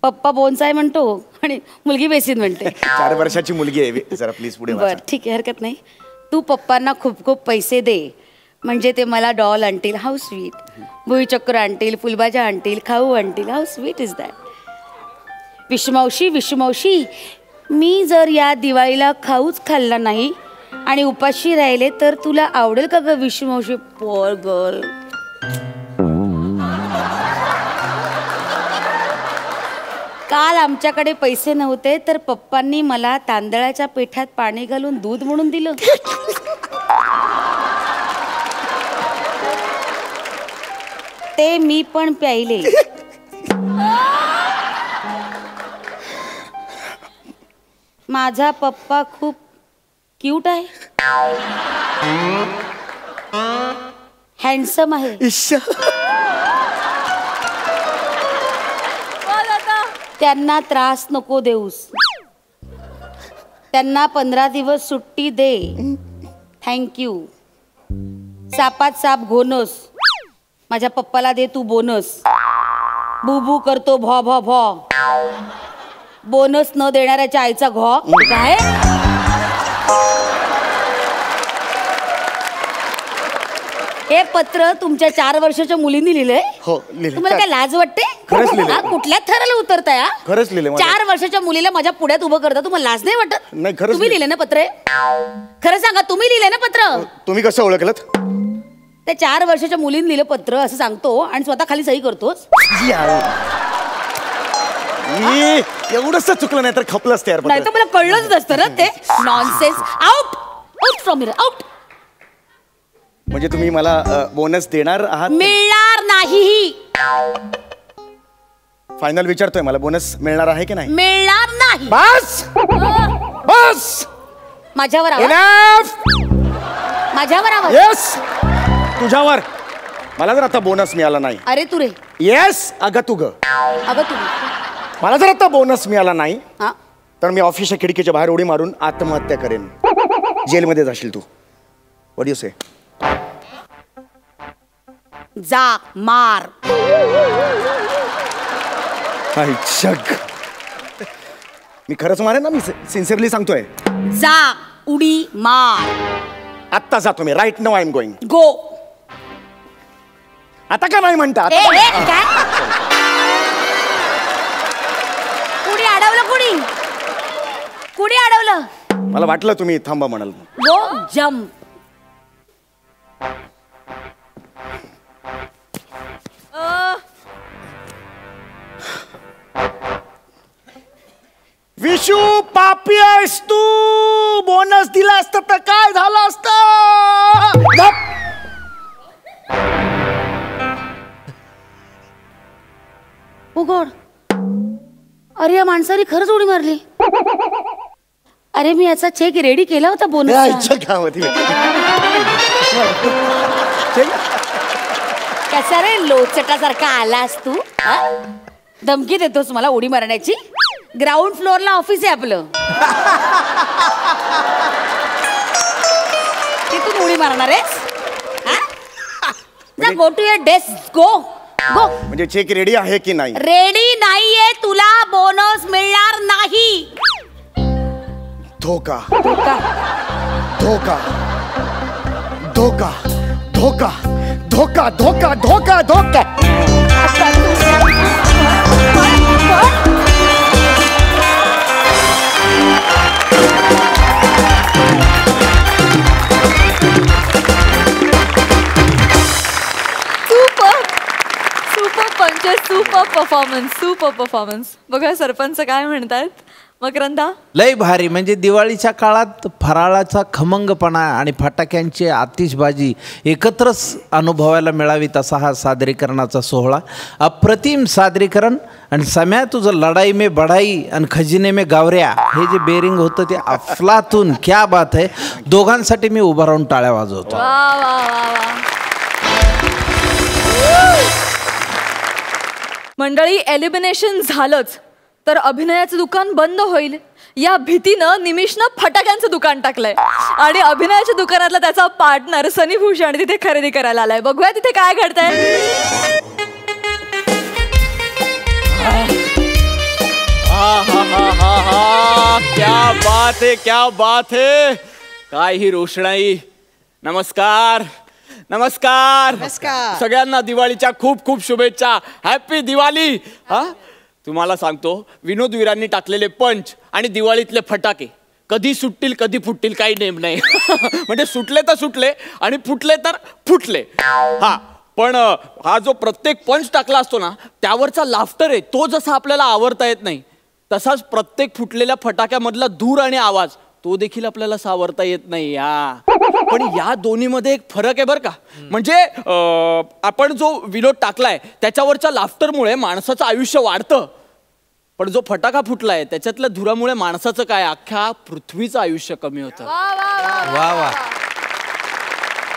पप्पा बोनसाय म्हणतो आणि मुलगी बेसिन म्हणते. 4 वर्षाची मुलगी आहे, जरा प्लीज पुढे वाचा. बरं ठीक आहे, हरकत नाही. तू पप्पांना खूप खूप पैसे दे, म्हणजे ते मला डॉल आणतील. How sweet. भुईचक्र आणतील, फुलभाज्या आणतील, खाऊ आणतील. How sweet is that. विशुमावशी, विशुमावशी, मी जर या दिवाळीला खाऊच खाल्ला नाही आणि उपाशी राहिले तर तुला आवडेल का ग विशुमावशी? Pour girl. काल आमच्याकडे पैसे नव्हते तर पप्पांनी मला तांदळाच्या पिठात पाणी घालून दूध म्हणून दिलं. ते मी पण प्यायले. माझा पप्पा खूप क्यूट आहे, हँडसम आहे. त्यांना त्रास नको देऊस. त्यांना 15 दिवस सुट्टी दे. थँक्यू. सापात साप घोनस. माझ्या पप्पाला दे तू बोनस. बुबू करतो भॉ भॉ भॉ. बोनस न देणाऱ्याच्या आईचा घॉ. काय? हे पत्र तुमच्या 4 वर्षाच्या मुलींनी लिहिलंय? हो लिहिलंय. तुम्हाला काय लाज वाटते? खरंच लिहिलंय. कुठल्या थराला उतरताय? खरंच लिहिलंय. 4 वर्षाच्या मुलीला माझ्या पुढ्यात उभं करता, तुम्हाला लाज नाही वाटत? नाही, खरंच. तुम्ही लिहिलं ना पत्र? खरं सांगा, तुम्ही लिहिलंय ना पत्र? तुम्ही कसं ओळखलं? त्या 4 वर्षाच्या मुलींनी लिहिलं पत्र असं सांगतो आणि स्वतः खाली सही करतोस. एवढंच चुकलं नाही तर खपलंच तयार. नाही तर मला कळलंच नसतं ना ते. Nonsense. Out. Out from here. Out. म्हणजे तुम्ही मला बोनस देणार आहात? मिळणार नाही. फायनल विचारतोय, मला बोनस मिळणार आहे की नाही? मिळणार नाही. बस बस. माझ्यावर आवाज. माझ्यावर आवाज. येस, तुझ्यावर. मला जर आता बोनस मिळाला नाही. अरे तू रे. येस, अगं तू ग. अगं तू. मला जर आता बोनस मिळाला नाही तर मी ऑफिसच्या खिडकीच्या बाहेर उडी मारून आत्महत्या करेन. जेलमध्ये जाशील तू. व्हॉट डू यू से? जा मार. जग मी खरंच मारेन ना, मी सिन्सिअरली सांगतोय. जा उडी मार. आत्ता जातो मी. Right now I am going. Go. आता का नाही म्हणतात? काय कुणी अडवलं? कुणी अडवलं? मला वाटलं तुम्ही थांबा म्हणाल. गो जम्प. विशू पापी आहेस तू. बोनस दिला असता तर काय झालं असतं? उघड. अरे या माणसाने खरंच उडी मारली. अरे मी याचा चेक रेडी केला होता बोनस. कसा रे लोचटासारखा आलास तू? धमकी देतोस मला उडी मारण्याची? ग्राउंड फ्लोअरला ऑफिस आहे आपलं. तिथून उडी मारणार आहेस? Go to your desk. Go go. म्हणजे चेक रेडी आहे की नाही? रेडी नाहीये. तुला बोनस मिळणार नाही. धोका धोका धोका धोका धोका धोका धोका धोका धोका. Super performance. बघा सरपंच काय म्हणतात. मकरंदा, लय भारी. म्हणजे दिवाळीच्या काळात फराळाचा खमंगपणा आणि फटाक्यांची आतिषबाजी एकत्रच अनुभवायला मिळावी तसा हा सादरीकरणाचा सोहळा. अप्रतिम सादरीकरण. आणि सम्या तुझं लढाई में बढाई आणि खजिने में गावऱ्या हे जे बेरिंग होतं ते अफलातून. क्या बात आहे. दोघांसाठी मी उभा राहून टाळ्या वाजवतो. मंडळी, एलिमिनेशन झालंच तर अभिनयाचं दुकान बंद होईल या भीतीनं निमिषनं फटाक्यांचं दुकान टाकलंय. आणि अभिनयाच्या दुकानातला त्याचा पार्टनर सनी भूषण तिथे खरेदी करायला आलाय. बघूया तिथे काय घडतंय. क्या बात है, क्या बात है. काय ही रोषणाई. नमस्कार नमस्कार नमस्कार. सगळ्यांना दिवाळीच्या खूप खूप शुभेच्छा. हॅपी दिवाळी. तुम्हाला सांगतो, विनोदवीरांनी टाकलेले पंच आणि दिवाळीतले फटाके कधी सुटतील कधी फुटतील काही नेम नाही. म्हणजे सुटले तर सुटले आणि फुटले तर फुटले. पण हा जो प्रत्येक पंच टाकला असतो ना त्यावरचा लाफ्टर आहे तो जसा आपल्याला आवरता येत नाही तसाच प्रत्येक फुटलेल्या फटाक्यामधला धूर आणि आवाज तो देखील आपल्याला सावरता येत नाही. पण या दोन्हीमध्ये एक फरक आहे बरं का. म्हणजे आपण जो विनोद टाकलाय त्याच्यावरच्या लाफ्टरमुळे माणसाचं आयुष्य वाढतं. पण जो फटाका फुटलाय त्याच्यातल्या धुरामुळे माणसाचं काय अख्ख्या पृथ्वीचं आयुष्य कमी होतं. वा वा.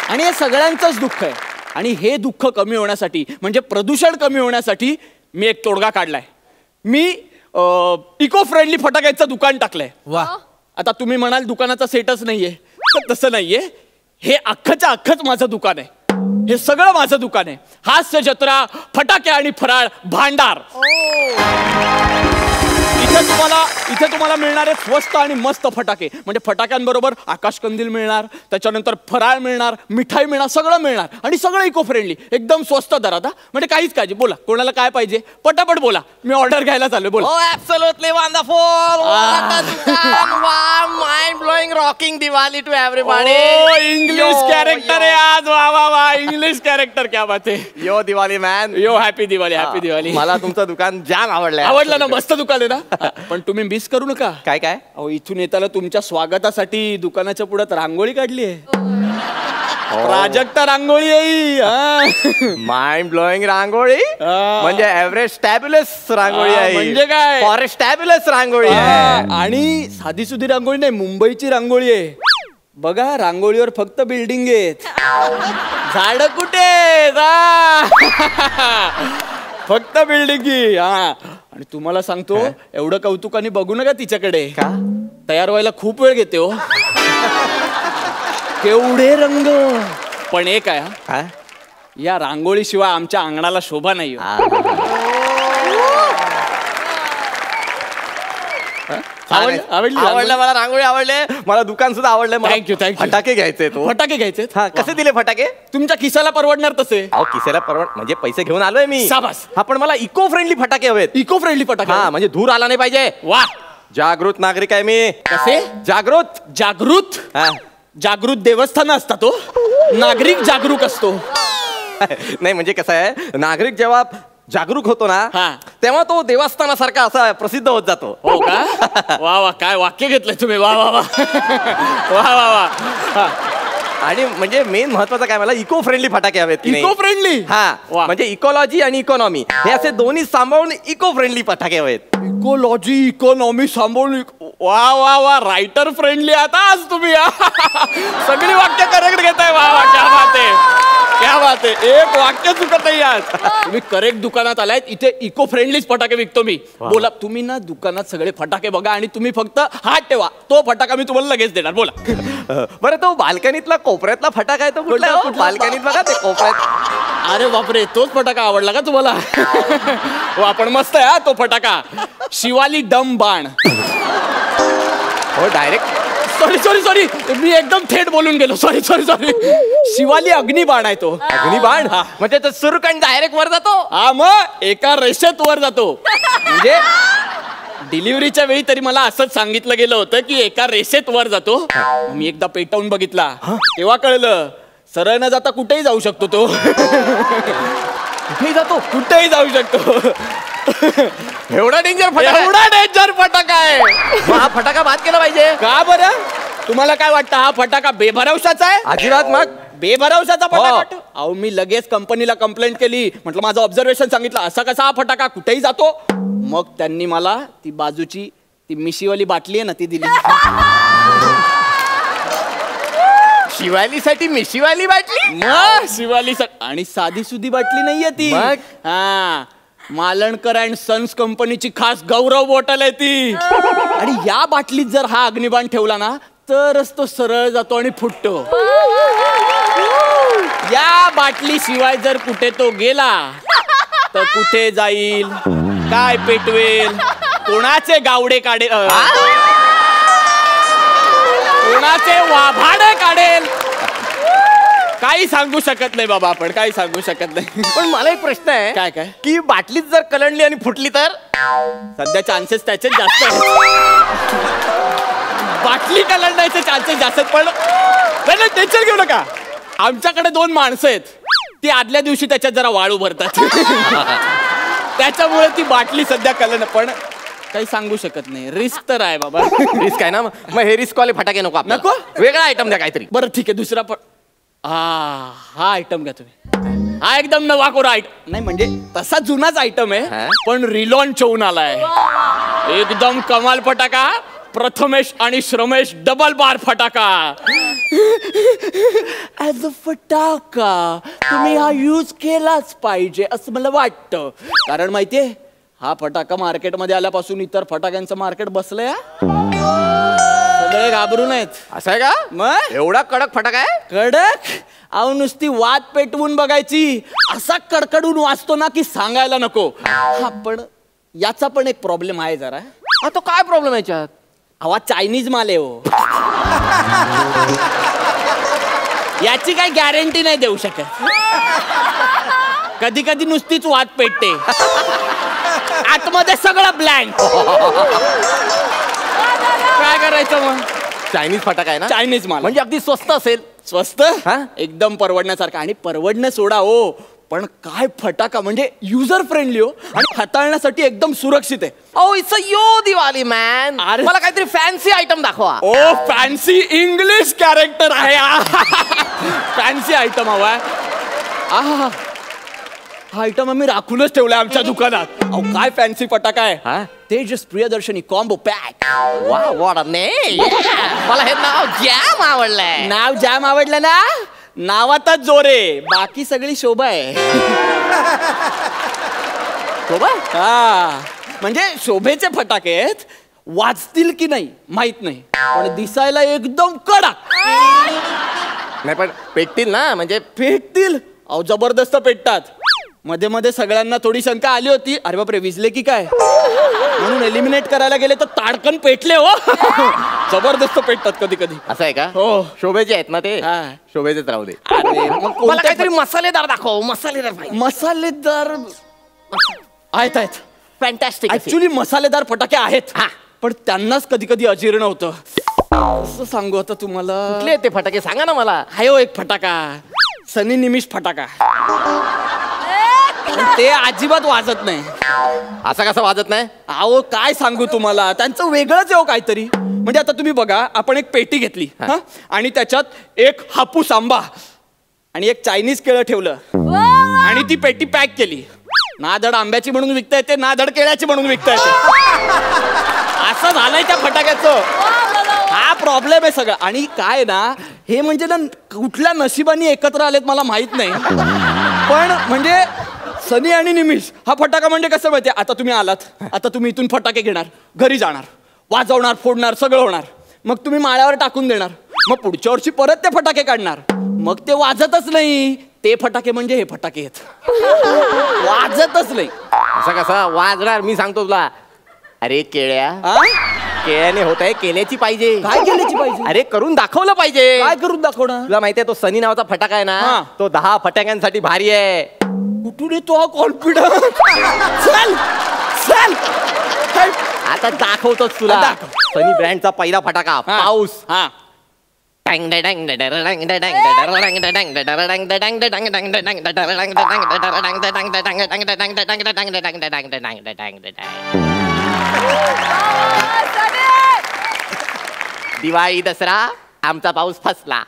आणि हे सगळ्यांचंच दुःख आहे. आणि हे दुःख कमी होण्यासाठी म्हणजे प्रदूषण कमी होण्यासाठी मी एक तोडगा काढलाय. मी इको फ्रेंडली फटाक्याचं दुकान टाकलंय. वा. आता तुम्ही म्हणाल दुकानाचा सेटच नाहीये, तर तसं नाहीये. हे अख्खच्या अख्खच माझं दुकान आहे. हे सगळं माझं दुकान आहे. हास्य जत्रा, फटाके आणि फराळ भांडार. इथे तुम्हाला मिळणारे स्वस्त आणि मस्त फटाके. म्हणजे फटाक्यांबरोबर आकाशकंदील मिळणार, त्याच्यानंतर फराळ मिळणार, मिठाई मिळणार, सगळं मिळणार. आणि सगळं इको फ्रेंडली, एकदम स्वस्त दरात. म्हणजे काहीच काळजी. बोला कोणाला काय पाहिजे पटापट बोला, मी ऑर्डर घ्यायला चाललोय. बोला. Absolutely wonderful. Mind blowing, rocking Diwali to everybody. English character आहे आज. वा वा वा. English character. क्या बात आहे. यो दिवाळी मॅन. यो हॅपी दिवाळी. हॅपी दिवाळी. मला तुमचं दुकान जाम आवडलंय. आवडलं ना. मस्त दुकान आहे ना. पण तुम्ही मिस करू नका. काय काय. अहो इथून येताना तुमच्या स्वागतासाठी दुकानाच्या पुढ्यात रांगोळी काढली आहे. प्राजक्ता रांगोळी आहे. माइंड ब्लोईंग रांगोळी म्हणजे एव्हरेस्ट टॅब्युलस रांगोळी आहे. म्हणजे काय. फॉरेस्ट टॅब्युलस रांगोळी आहे. आणि साधी सुधी रांगोळी नाही, मुंबईची रांगोळी आहे. बघा रांगोळीवर फक्त बिल्डिंग आहेत, झाड कुठे. फक्त बिल्डिंग. आणि तुम्हाला सांगतो एवढं कौतुकाने बघू नका तिच्याकडे. तयार व्हायला खूप वेळ घेते हो. केवढे रंग. पण एक आहे या रांगोळीशिवाय आमच्या अंगणाला शोभा नाही. आवडलं मला, रांगोळी आवडले मला, दुकान सुद्धा आवडलंय. Thank you thank you. फटाके घ्यायचे. फटाके घ्यायचे. कसे दिले फटाके? तुमच्या खिसाला परवडणार तसे. अहो किसाला म्हणजे पैसे घेऊन आलोय मी. शाबास. हा पण मला इको फ्रेंडली फटाके हवेत. इको फ्रेंडली फटाके. हा म्हणजे धूर आला नाही पाहिजे. वा, जागृत नागरिक आहे मी. कसे? जागृत. जागृत. जागृत देवस्थान असता तो, नागरिक जागरूक असतो. नाही म्हणजे कसं आहे, नागरिक जेव्हा जागरूक होतो ना तेव्हा तो देवस्थानासारखा असा प्रसिद्ध होत जातो. हो का? वा वा, काय वाक्य घेतलंय तुम्ही. वा वा वा वा वा वा. आणि म्हणजे मेन महत्वाचं काय, मला इको फ्रेंडली फटाके हवेत. Eco friendly. हा म्हणजे इकॉलॉजी आणि इकॉनॉमी हे असे दोन्ही सांभाळून इको फ्रेंडली फटाके हवेत. इकोलॉजी इकॉनॉमी सांभाळून. वा वा वा, रायटर फ्रेंडली आता आज तुम्ही. सगळी वाक्य करेक्ट घेताय. वा वा, क्या बात आहे, क्या बात आहे. एक वाक्य चुकत नाही आज. तुम्ही करेक्ट दुकानात आलायत. इथे इको फ्रेंडलीच फटाके विकतो मी. बोला तुम्ही ना, दुकानात सगळे फटाके बघा आणि तुम्ही फक्त हात ठेवा, तो फटाका मी तुम्हाला लगेच देणार. बोला. बरं तो बाल्कनीतला कोपऱ्यातला फटाका आहे तो कुठला? बाल्कनीत बघा ते कोपऱ्यात. अरे बापरे, तोच फटाका आवडला का तुम्हाला? वा, पण मस्त आहे तो फटाका. शिवाली डम बाण. हो डायरेक्ट. सॉरी सॉरी सॉरी, मी एकदम थेट बोलून गेलो. Sorry sorry sorry. शिवाली अग्निबाण आहे तो. अग्निबाण म्हणजे तो सुरकण डायरेक्ट वर जातो. हा, मग एका रेषेत वर जातो. म्हणजे डिलिव्हरीच्या वेळी तरी मला असंच सांगितलं गेलं होतं की एका रेषेत वर जातो. मी एकदा पेटवून बघितला, तेव्हा कळलं सरळ न जाता कुठेही जाऊ शकतो तो. कुठेही जातो, कुठेही जाऊ शकतो. एवढा डेंजर फटाका. एवढा डेंजर फटाका आहे. हा फटाका बाद केला पाहिजे. का बरं? तुम्हाला काय वाटतं हा फटाका बेभरवशाचा आहे? अजिबात. मग बेभरवशाचा फटाका. अहो मी लगेच कंपनीला कंप्लेंट केली. म्हटलं माझं ऑब्झर्वेशन सांगितलं, असा कसा हा फटाका कुठेही जातो. मग त्यांनी मला ती बाजूची ती मिशीवाली बाटली आहे ना ती दिली. शिवालीसाठी मिशीवाली बाटली? मग शिवाली आणि साधी सुधी बाटली नाहीये ती. हा, मालणकर अँड सन्स कंपनीची खास गौरव बॉटल आहे ती. आणि या बाटलीत जर हा अग्निबाण ठेवला ना तरच तो सरळ जातो आणि फुटतो. या बाटली शिवाय जर कुठे तो गेला तर कुठे जाईल, काय पेटवेल, कोणाचे गावडे काढेल, कोणाचे वाभाडे काढेल, काही सांगू शकत नाही बाबा. आपण काही सांगू शकत नाही. पण मला एक प्रश्न आहे. काय काय? की बाटलीत जर कलंडली आणि फुटली तर? सध्या चान्सेस त्याचे जास्त आहेत. बाटली कलंडायचे चान्सेस जास्त आहेत. पण टेन्शन घेऊ नका, आमच्याकडे 2 माणसं आहेत. ती आदल्या दिवशी त्याच्यात जरा वाळू भरतात. त्याच्यामुळे ती बाटली सध्या कलंड. पण काही सांगू शकत नाही. रिस्क तर आहे बाबा. रिस्क आहे ना. मग हे रिस्क वाले फटाके नको आपल्याला. नको, वेगळा आयटम द्या काहीतरी. बरं ठीक आहे, दुसरा पण. हा आयटम घ्या तुम्ही. हा एकदम नवा कोरा आयटम नाही, म्हणजे तसा जुनाच आयटम आहे पण रिलॉन्च होऊन आलाय. एकदम कमाल फटाका. प्रथमेश आणि श्रमेश डबल बार फटाका. ऍज अ फटाका तुम्ही हा यूज केलाच पाहिजे असं मला वाटतं. कारण माहितीये हा फटाका मार्केटमध्ये आल्यापासून इतर फटाक्यांचं मार्केट बसलंय. सगळे घाबरून आहेत. असं आहे का? मग एवढा कडक फटाका आहे? कडक? अहो नुसती वात पेटवून बघायची, असा कडकडून वाजतो ना की सांगायला नको. हा पण याचा पण एक प्रॉब्लेम आहे जरा. हा तो काय प्रॉब्लेम आहे याच्यात? हवा चायनीज माल आहे हो. याची काही गॅरंटी नाही देऊ शकत. कधी कधी नुसतीच वात पेटते, आतमध्ये सगळं ब्लँक. काय करायचं मग? चायनीज फटाका आहे ना? चायनीज माल म्हणजे अगदी स्वस्त असेल. स्वस्त? एकदम परवडण्यासारखा. आणि परवडणं सोडा हो, पण काय फटाका म्हणजे युजर फ्रेंडली हो आणि हाताळण्यासाठी एकदम सुरक्षित आहे. Oh it's a yo Diwali man. मला काहीतरी फॅन्सी आयटम दाखवा. ओ फॅन्सी इंग्लिश कॅरेक्टर आहे. फॅन्सी आयटम हवाय. हा आयटम आम्ही राखूनच ठेवलाय आमच्या दुकानात. अहो काय फॅन्सी फटाका आहे. Tejas Priyadarshini combo pack. वा व्हॉट अ नेम. मला हे नाव जॅम आवडलंय. नाव जॅम आवडलं ना? नावातच जोर आहे, बाकी सगळी शोभा आहे. शोभा? हा म्हणजे शोभेचे फटाके आहेत. वाजतील की नाही माहित नाही, पण दिसायला एकदम कडक. नाही पण पेटतील ना? म्हणजे पेटतील. अहो जबरदस्त पेटतात. मध्ये मध्ये सगळ्यांना थोडी शंका आली होती, अरे बापरे विजले की काय, म्हणून एलिमिनेट करायला गेले तर ताडकन पेटले हो. जबरदस्त पेटतात कधी कधी. असं आहे का? हो. शोभेचे आहेत ना ते, शोभेचेच राहू दे. मला काहीतरी मसालेदार दाखव. मसालेदार मसालेदार आहेत आहेत. फॅन्टॅस्टिक. ऍक्च्युली मसालेदार फटाके आहेत, पण त्यांनाच कधी कधी अजीर्ण होतं. असं सांगू आता तुम्हाला. कुठले ते फटाके सांगा ना मला. हाय हो एक फटाका, सनी निमिष फटाका. ते अजिबात वाजत नाही. असं कसं वाजत नाही? अहो काय सांगू तुम्हाला, त्यांचं वेगळंच आहे हो काहीतरी. म्हणजे आता तुम्ही बघा, आपण एक पेटी घेतली आणि त्याच्यात एक हापूस आंबा आणि एक चायनीज केळं ठेवलं आणि ती पेटी पॅक केली. ना धड आंब्याची म्हणून विकता येते, ना धड केळ्याची म्हणून विकता येते. असं झालंय त्या फटाक्याचं. हा प्रॉब्लेम आहे सगळं. आणि काय ना, हे म्हणजे ना कुठल्या नशिबाने एकत्र आलेत मला माहित नाही, पण म्हणजे सनी आणि निमिष हा फटाका म्हणजे कसं माहितीये, आता तुम्ही आलात, आता तुम्ही इथून फटाके घेणार, घरी जाणार, वाजवणार, फोडणार, सगळं होणार. मग तुम्ही माळ्यावर टाकून देणार. मग पुढच्या वर्षी परत ते फटाके काढणार. मग ते वाजतच नाही. ते फटाके म्हणजे हे फटाके आहेत, वाजतच नाही. असं कसं वाजणार? मी सांगतो तुला. अरे केळ्याने होत आहे, केल्याची पाहिजे. काय केल्याची पाहिजे? अरे करून दाखवलं पाहिजे. काय करून दाखवणार? तुला माहितीये तो सनी नावाचा फटाका आहे ना, तो 10 फटाक्यांसाठी भारी आहे. कुठून येतो हा कॉन्फिडन्स? चल चल आता दाखवतोच तुला. सनी ब्रँडचा पहिला फटाका, पाऊस. दिवाळी दसरा आमचा पाऊस फसला.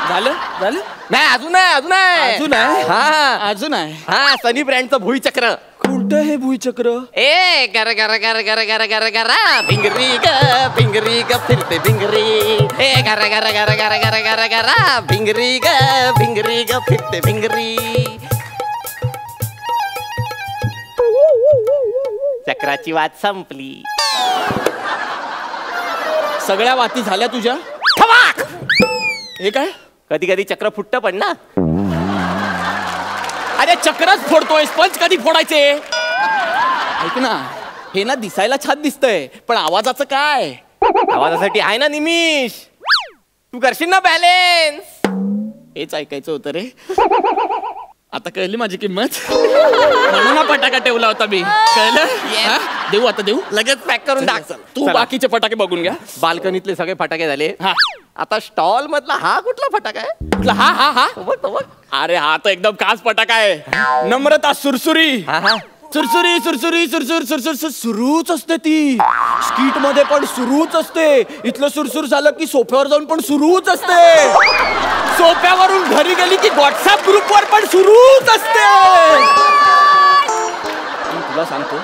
झालं झालं? नाही अजून आहे, अजून आहे, अजून आहे. हा अजून आहे. हा सनी ब्रँडचं भुईचक्र. कुठं हे भुईचक्र? ए गर गर गर गर गर गर गर भिंगरी ग फिरते भिंगरी. ए गर गर गर गर गर गर गर भिंगरी ग फिरते भिंगरी. चक्राची वाट संपली. सगळ्या वाती झाल्या तुझ्या? हे काय? कधी कधी चक्र फुटतं पण ना. अरे चक्रच फोडतोय, स्पंज कधी फोडायचे? ऐक ना, हे ना दिसायला छान दिसतंय, पण आवाजाचं काय? आवाजासाठी आहे ना निमिष, तू करशील ना बॅलेन्स. हेच ऐकायचं होतं रे. आता कळली माझी किंमत, म्हणून हा फटाका ठेवला होता मी. कळलं? देऊ आता देऊ, लगेच पॅक करून टाक. तू बाकीचे फटाके बघून घ्या. बाल्कनीतले सगळे फटाके झाले. आता स्टॉल मधला हा कुठला फटाका आहे? हा हा हा अरे हा तर एकदम खास फटाका आहे. नम्रता सुरसुरी. सुरसुरी सुरसुरी सुरसुर सुरसुर सुरूच असते ती. स्किट मध्ये पण सुरूच असते. इथलं सुरसुर झालं की सोफ्यावर जाऊन पण सुरूच असते. सोफ्यावरून घरी गेली की व्हॉट्सअप ग्रुपवर पण सुरूच असते. तुला सांगतो,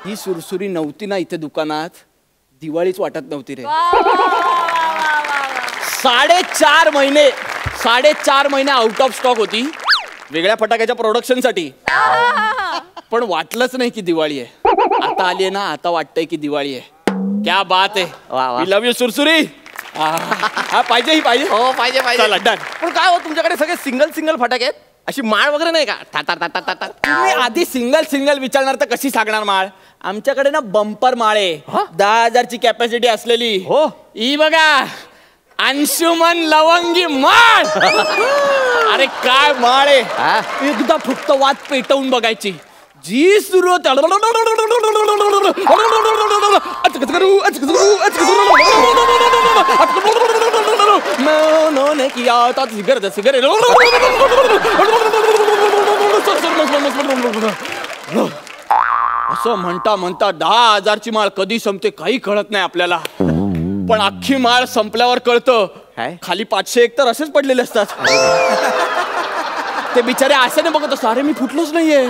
ही सुरसुरी नव्हती ना इथे दुकानात, दिवाळीच वाटत नव्हती रे. 4.5 महिने आउट ऑफ स्टॉक होती वेगळ्या फटाक्याच्या प्रोडक्शन साठी. पण वाटलंच नाही की दिवाळी आहे. आता आली आहे ना, आता वाटतंय की दिवाळी आहे. क्या बात आहे. वी लव्ह यू सुरसुरी. हा पाहिजे, ही पाहिजे. हो पाहिजे पाहिजे. चला डन. पण काय हो, तुमच्याकडे सगळे सिंगल फटाके आहेत, अशी माळ वगैरे नाही का? तुम्ही आधी सिंगल विचारणार तर कशी सांगणार माळ? आमच्याकडे ना बंपर माळ आहे, 10,000ची कॅपॅसिटी असलेली. हो ही बघा, अंशुमन लवंगी माळ. अरे काय माळ आहे, एकदा फक्त वात पेटवून बघायची. जी सुरू होते असं म्हणता 10,000ची माळ कधी संपते काही कळत नाही आपल्याला. पण अख्खी माळ संपल्यावर कळतं खाली 501 तर असेच पडलेले असतात. ते बिचारे आशेने बघत असतात, अरे मी फुटलोच नाहीये.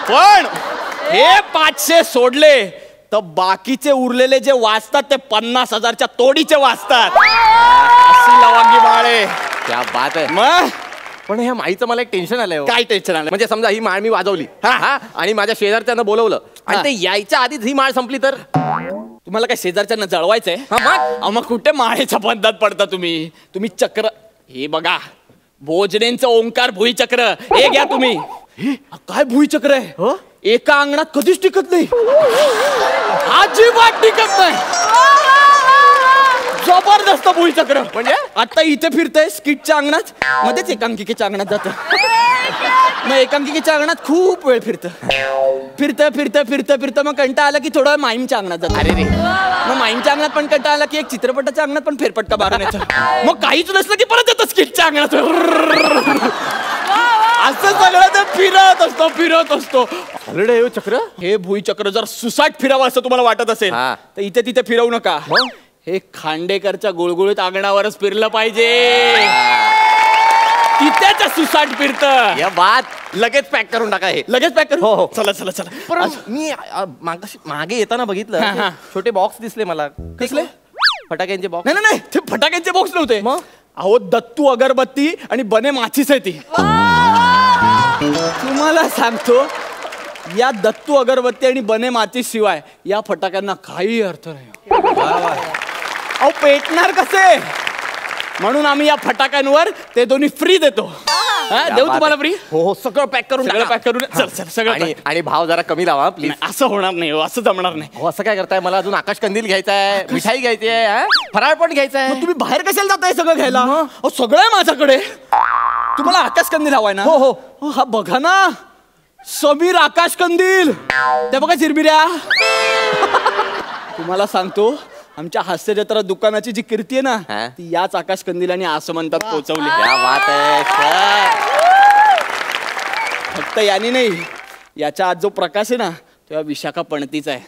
पण हे 500 सोडले तर बाकीचे उरलेले जे वाचतात ते 50,000च्या तोडीचे वाचतात. अशी लवंगी माळ आहे. क्या बात आहे. मग पण ह्या माळीचं मला एक टेन्शन आलंय. काय टेन्शन आलं? म्हणजे समजा ही माळ मी वाजवली आणि माझ्या शेजारच्यांना बोलवलं आणि ते यायच्या आधीच ही माळ संपली तर? तुम्हाला काय शेजारच्यांना जळवायचंय? मग कुठे माळेच्या बंधात पडता तुम्ही चक्र. हे बघा, भोजनेंचं ओंकार भुईचक्र हे घ्या तुम्ही. काय भुईचक्र आहे? एका अंगणात कधीच टिकत नाही, अजिबात टिकत नाही. जबरदस्त भुईचक्र. म्हणजे आता इथे फिरतंय स्किटच्या अंगणात, मध्येच एकांकिकेच्या अंगणात जातं. मग एकांकिकेच्या अंगणात खूप वेळ फिरतं फिरतं फिरतं फिरतं मग कंटाळा आला की थोडं माईमच्या अंगणात जातं. अरे रे. मग माईमच्या अंगणात पण कंटाळा आला की एक चित्रपटाच्या अंगणात पण फेरफटका मारून येतं. मग काहीच नसलं की परत येतं स्किटच्या अंगणात. असं सगळं ते फिरत असतो. हे चक्र, हे भुईचक्र जर सुसाट फिरावं असं तुम्हाला वाटत असेल तर इथे तिथे फिरवू नका. हे खांडेकरच्या गुळगुळीत अंगणावरच फिरलं पाहिजे. तिथेच सुसाट फिरत. या बात लगेच पॅक करून टाका. हे लगेच पॅक करू. हो. चला चला चला. पण मी मागे येताना बघितलं छोटे बॉक्स दिसले मला. कसले? फटाक्यांचे बॉक्स. नाही नाही, ते फटाक्यांचे बॉक्स नव्हते. मग अहो दत्तू अगरबत्ती आणि बने माचीस आहे ती. तुम्हाला सांगतो या दत्तू अगरबत्ती आणि बने माचीस शिवाय या फटाक्यांना काही अर्थ नाही. अहो पेटणार कसे? म्हणून आम्ही या फटाक्यांवर ते दोन्ही फ्री देतो. देऊ तुम्हाला फ्री. हो सगळं पॅक करून पॅक करून. चल सगळं. आणि भाव जरा कमी लावा प्लीज. असं होणार नाही, असं जमणार नाही. हो असं काय करताय? मला अजून आकाश कंदील घ्यायचा आहे, मिठाई घ्यायची आहे, फराळ पण घ्यायचा आहे. तुम्ही बाहेर कशाला जाताय सगळं घ्यायला? अहो सगळं आहे माझ्याकडे. तुम्हाला आकाश कंदील हवाय ना? हो हो. हा बघा ना, समीर आकाश कंदील. त्या बघा चिरबिऱ्या. तुम्हाला सांगतो आमच्या हास्य जत्रा दुकानाची जी कीर्ती आहे ना ती याच आकाश कंदिलांनी आसमंतात पोहोचवली. क्या बात आहे. फक्त याने नाही, याच्या आज जो प्रकाश आहे ना तो या विशाखा पणतीचा आहे.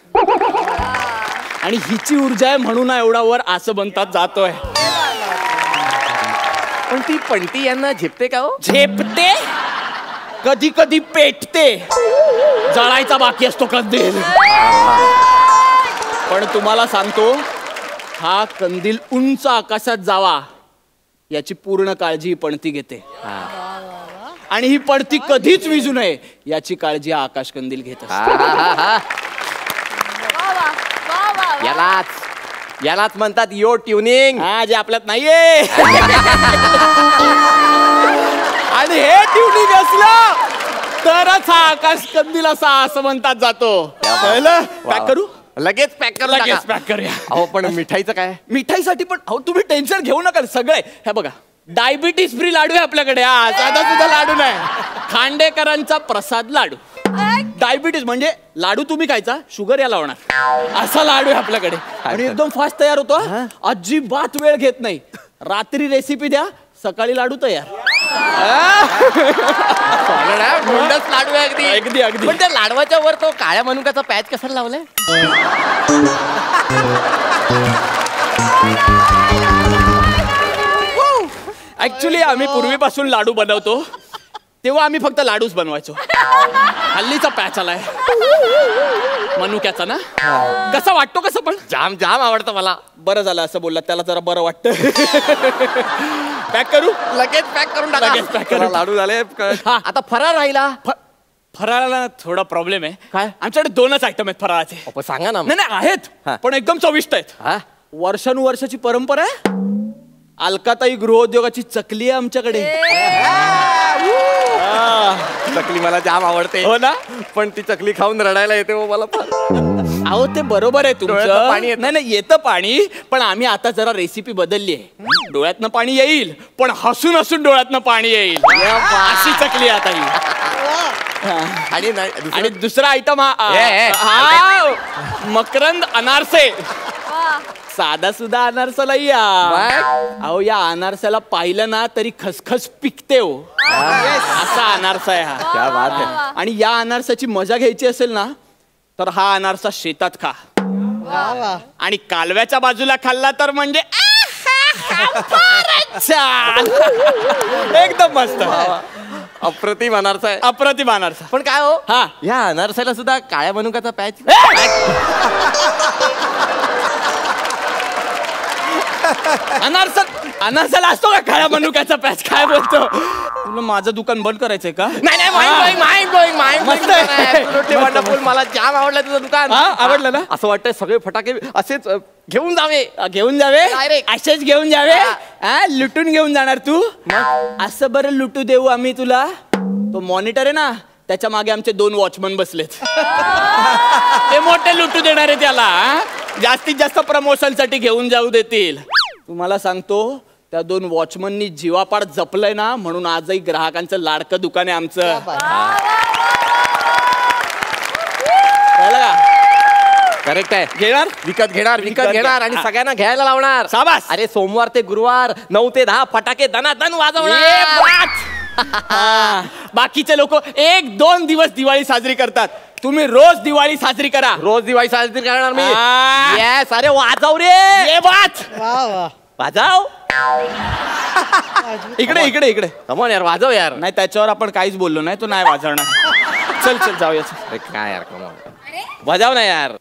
आणि हिची ऊर्जा आहे म्हणून एवढा वर आसमंतात जातोय. पण ती पणती यांना झेपते का हो? झेपते, कधी कधी पेटते, जळायचा बाकी असतो कंदील. पण तुम्हाला सांगतो हा कंदील उंच आकाशात जावा याची पूर्ण काळजी ही पणती घेते. आणि ही पणती कधीच विझू नये याची काळजी हा आकाश कंदील घेत असतो. यालाच म्हणतात यो ट्युनिंग. जे आपल्यात नाहीये. आणि हे ट्युनिंग असलं तरच हा आकाश कंदील असा आसमंतात जातो. पॅक करू. लगेच पॅक करू. लगेच पॅक करूया. अहो पण मिठाईचं काय? मिठाईसाठी पण अहो तुम्ही टेन्शन घेऊ नका. सगळे हे बघा डायबिटीस फ्री लाडू आहे आपल्याकडे. साधा सुद्धा लाडू नाही, खांडेकरांचा प्रसाद लाडू. डायबिटीस म्हणजे लाडू तुम्ही खायचा, शुगर याला होणार असा लाडू आहे आपल्याकडे. आणि एकदम फास्ट तयार होतो. अजिबात वेळ घेत नाही. रात्री रेसिपी द्या, सकाळी लाडू तयार. लाडू आहे अगदी अगदी अगदी. पण त्या लाडवाच्या वर तो काळ्या मनुक्याचा पॅच कशाला लावलाय? ऍक्च्युली आम्ही पूर्वीपासून लाडू बनवतो तेव्हा आम्ही फक्त लाडूच बनवायचो. हल्लीचा पॅच आलाय मनुक्याचा ना. कसा वाटतो? कसं पण जाम जाम आवडतं मला. बरं झालं असं बोलला, त्याला जरा बरं वाटतं. पॅक करू. लगेच पॅक करून टाका. लगेच पॅक करू. लाडू झाले. आता फराळ राहिला. फराळाला थोडा प्रॉब्लेम आहे. काय? आमच्याकडे 2च आयटम आहेत फराळाचे. सांगा ना. नाही आहेत पण एकदम चविष्ट आहेत. वर्षानुवर्षाची परंपरा आहे. अलकाताई गृहोद्योगाची चकली आहे आमच्याकडे. चकली मला जाम आवडते. हो ना. पण ती चकली खाऊन रडायला येते हो मला. अहो ते बरोबर आहे तुमचं. पाणी नाही येतं पाणी. पण आम्ही आता जरा रेसिपी बदलली आहे. डोळ्यातनं पाणी येईल पण हसून हसून डोळ्यातनं पाणी येईल अशी चकली आता ही. आणि दुसरा आयटम हा मकरंद अनारसे. साधा सुद्धा अनारसाला या. अहो या अनारसाला पाहिलं ना तरी खसखस पिकते हो. असा अनारसा आहे हा. क्या बात आहे. आणि या अनारसाची मजा घ्यायची असेल ना तर हा अनारसा शेतात खा. आणि कालव्याच्या बाजूला खाल्ला तर म्हणजे एकदम मस्त. अप्रतिम अनारसा आहे. अप्रतिम अनारसा. पण काय हो हा या अनारसाला सुद्धा काळ्या मनुक्याचा पॅच. अनारसा अनासाला असतो का काळ्या मनुक्याचा पॅच? काय बोलतो तुला? माझं दुकान बंद करायचंय का? नाही माइंड ब्लोईंग वंडरफुल. मला जाम आवडलं तुझं दुकान. आवडलं ना? असं वाटतंय सगळे फटाके असेच घेऊन जावे. असेच घेऊन जावे. लुटून घेऊन जाणार तू? असं बरं लुटू देऊ आम्ही तुला. तो मॉनिटर आहे ना, त्याच्या मागे आमचे 2 वॉचमन बसलेत. ते मोठे लुटू देणार आहे त्याला. जास्तीत जास्त प्रमोशन साठी घेऊन जाऊ देतील. तुम्हाला सांगतो, त्या 2 वॉचमननी जीवापाड जपलंय ना, म्हणून आजही ग्राहकांचं लाडकं दुकान आहे आमचं. कळलं का? करेक्ट आहे. घेणार, विकत घेणार आणि सगळ्यांना घ्यायला लावणार. शाबास. अरे सोमवार ते गुरुवार 9 ते 10 फटाके दनादन वाजवणार. बाकीचे लोक 1-2 दिवस दिवाळी साजरी करतात. तुम्ही रोज दिवाळी साजरी करा. रोज दिवाळी साजरी करणार मी. येस. अरे वाजव रे. ये बात. वाजव. इकडे कमॉन यार, वाजव यार. नाही, त्याच्यावर आपण काहीच बोललो नाही. तो नाही वाजवणार. चल जाऊया. अरे काय यार, कमॉन वाजव ना यार.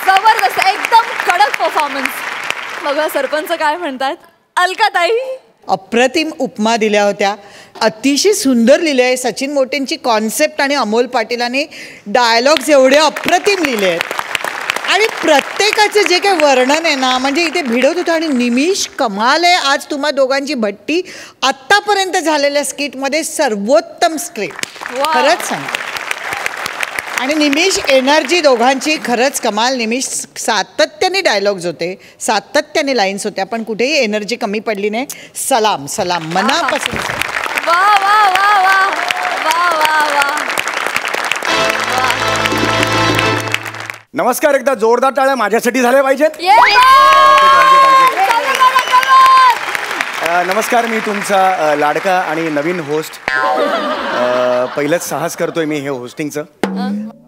जबरदस्त एकदम कडक परफॉर्मन्स. बघा सरपंच काय म्हणतात. अलकाताई अप्रतिम उपमा दिल्या होत्या. अतिशय सुंदर लिहिले आहे. सचिन मोटेंची कॉन्सेप्ट आणि अमोल पाटीलांनी डायलॉग्स एवढे अप्रतिम लिहिले आहेत. आणि प्रत्येकाचं जे काही वर्णन आहे ना, म्हणजे इथे भिडत होतं. आणि निमिष कमाल आहे आज तुम्हा दोघांची भट्टी. आत्तापर्यंत झालेल्या स्किटमध्ये सर्वोत्तम स्क्रिप्ट. खरंच सांग. आणि निमिष एनर्जी दोघांची खरंच कमाल. निमिष सातत्याने डायलॉग्स होते, सातत्याने लाईन्स होत्या, पण कुठेही एनर्जी कमी पडली नाही. सलाम मनापासून. वा वा वा वा वा वा वा. नमस्कार. एकदा जोरदार टाळ्या माझ्यासाठी झाल्या पाहिजेत. नमस्कार. मी तुमचा लाडका आणि नवीन होस्ट. पहिलंच साहस करतोय मी हे होस्टिंगचं.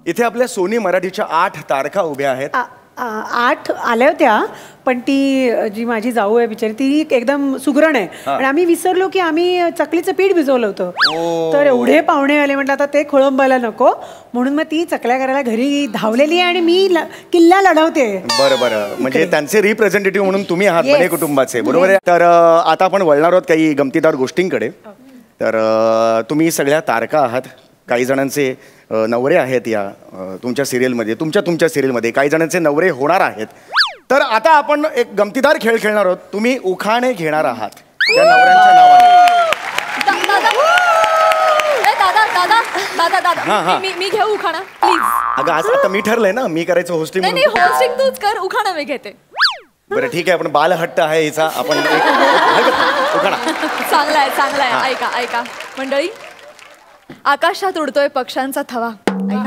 इथे आपल्या सोनी मराठीच्या 8 तारखा उभ्या आहेत. 8 आल्या होत्या, पण ती जी माझी जाऊ आहे बिचारी, ती एकदम सुगरण आहे. आणि आम्ही विसरलो की आम्ही चकलीचं पीठ भिजवलं होतं. तर एवढे पाहुणे आले, म्हटलं आता ते खोळंबायला नको, म्हणून मग ती चकल्या करायला घरी धावलेली आहे आणि मी किल्ला लढवते. बरं. म्हणजे त्यांचे रिप्रेझेंटेटिव्ह म्हणून तुम्ही आहात बने कुटुंबाचे, बरोबर आहे. तर आता आपण वळणार आहोत काही गमतीदार गोष्टींकडे. तर तुम्ही सगळ्या तारका आहात. काही जणांचे नवरे आहेत या तुमच्या सिरियलमध्ये, तुमच्या सिरियलमध्ये काही जणांचे नवरे होणार आहेत. तर आता आपण एक गमतीदार खेळ खेळणार आहोत. तुम्ही उखाणे घेणार आहात त्या नवऱ्यांच्या नावाने. दादा मी घेऊ उखाणा प्लीज. अगं आज आता मी ठरलंय ना, मी करायचं होस्टिंग. नाही, होस्टिंग तूच कर, उखाणा मी घेते. बरं ठीक आहे. आपण बालहट्ट आहे हिचा. आपण उखाणा. चांगलाय. ऐका मंडळी. आकाशात उडतोय पक्ष्यांचा थवा.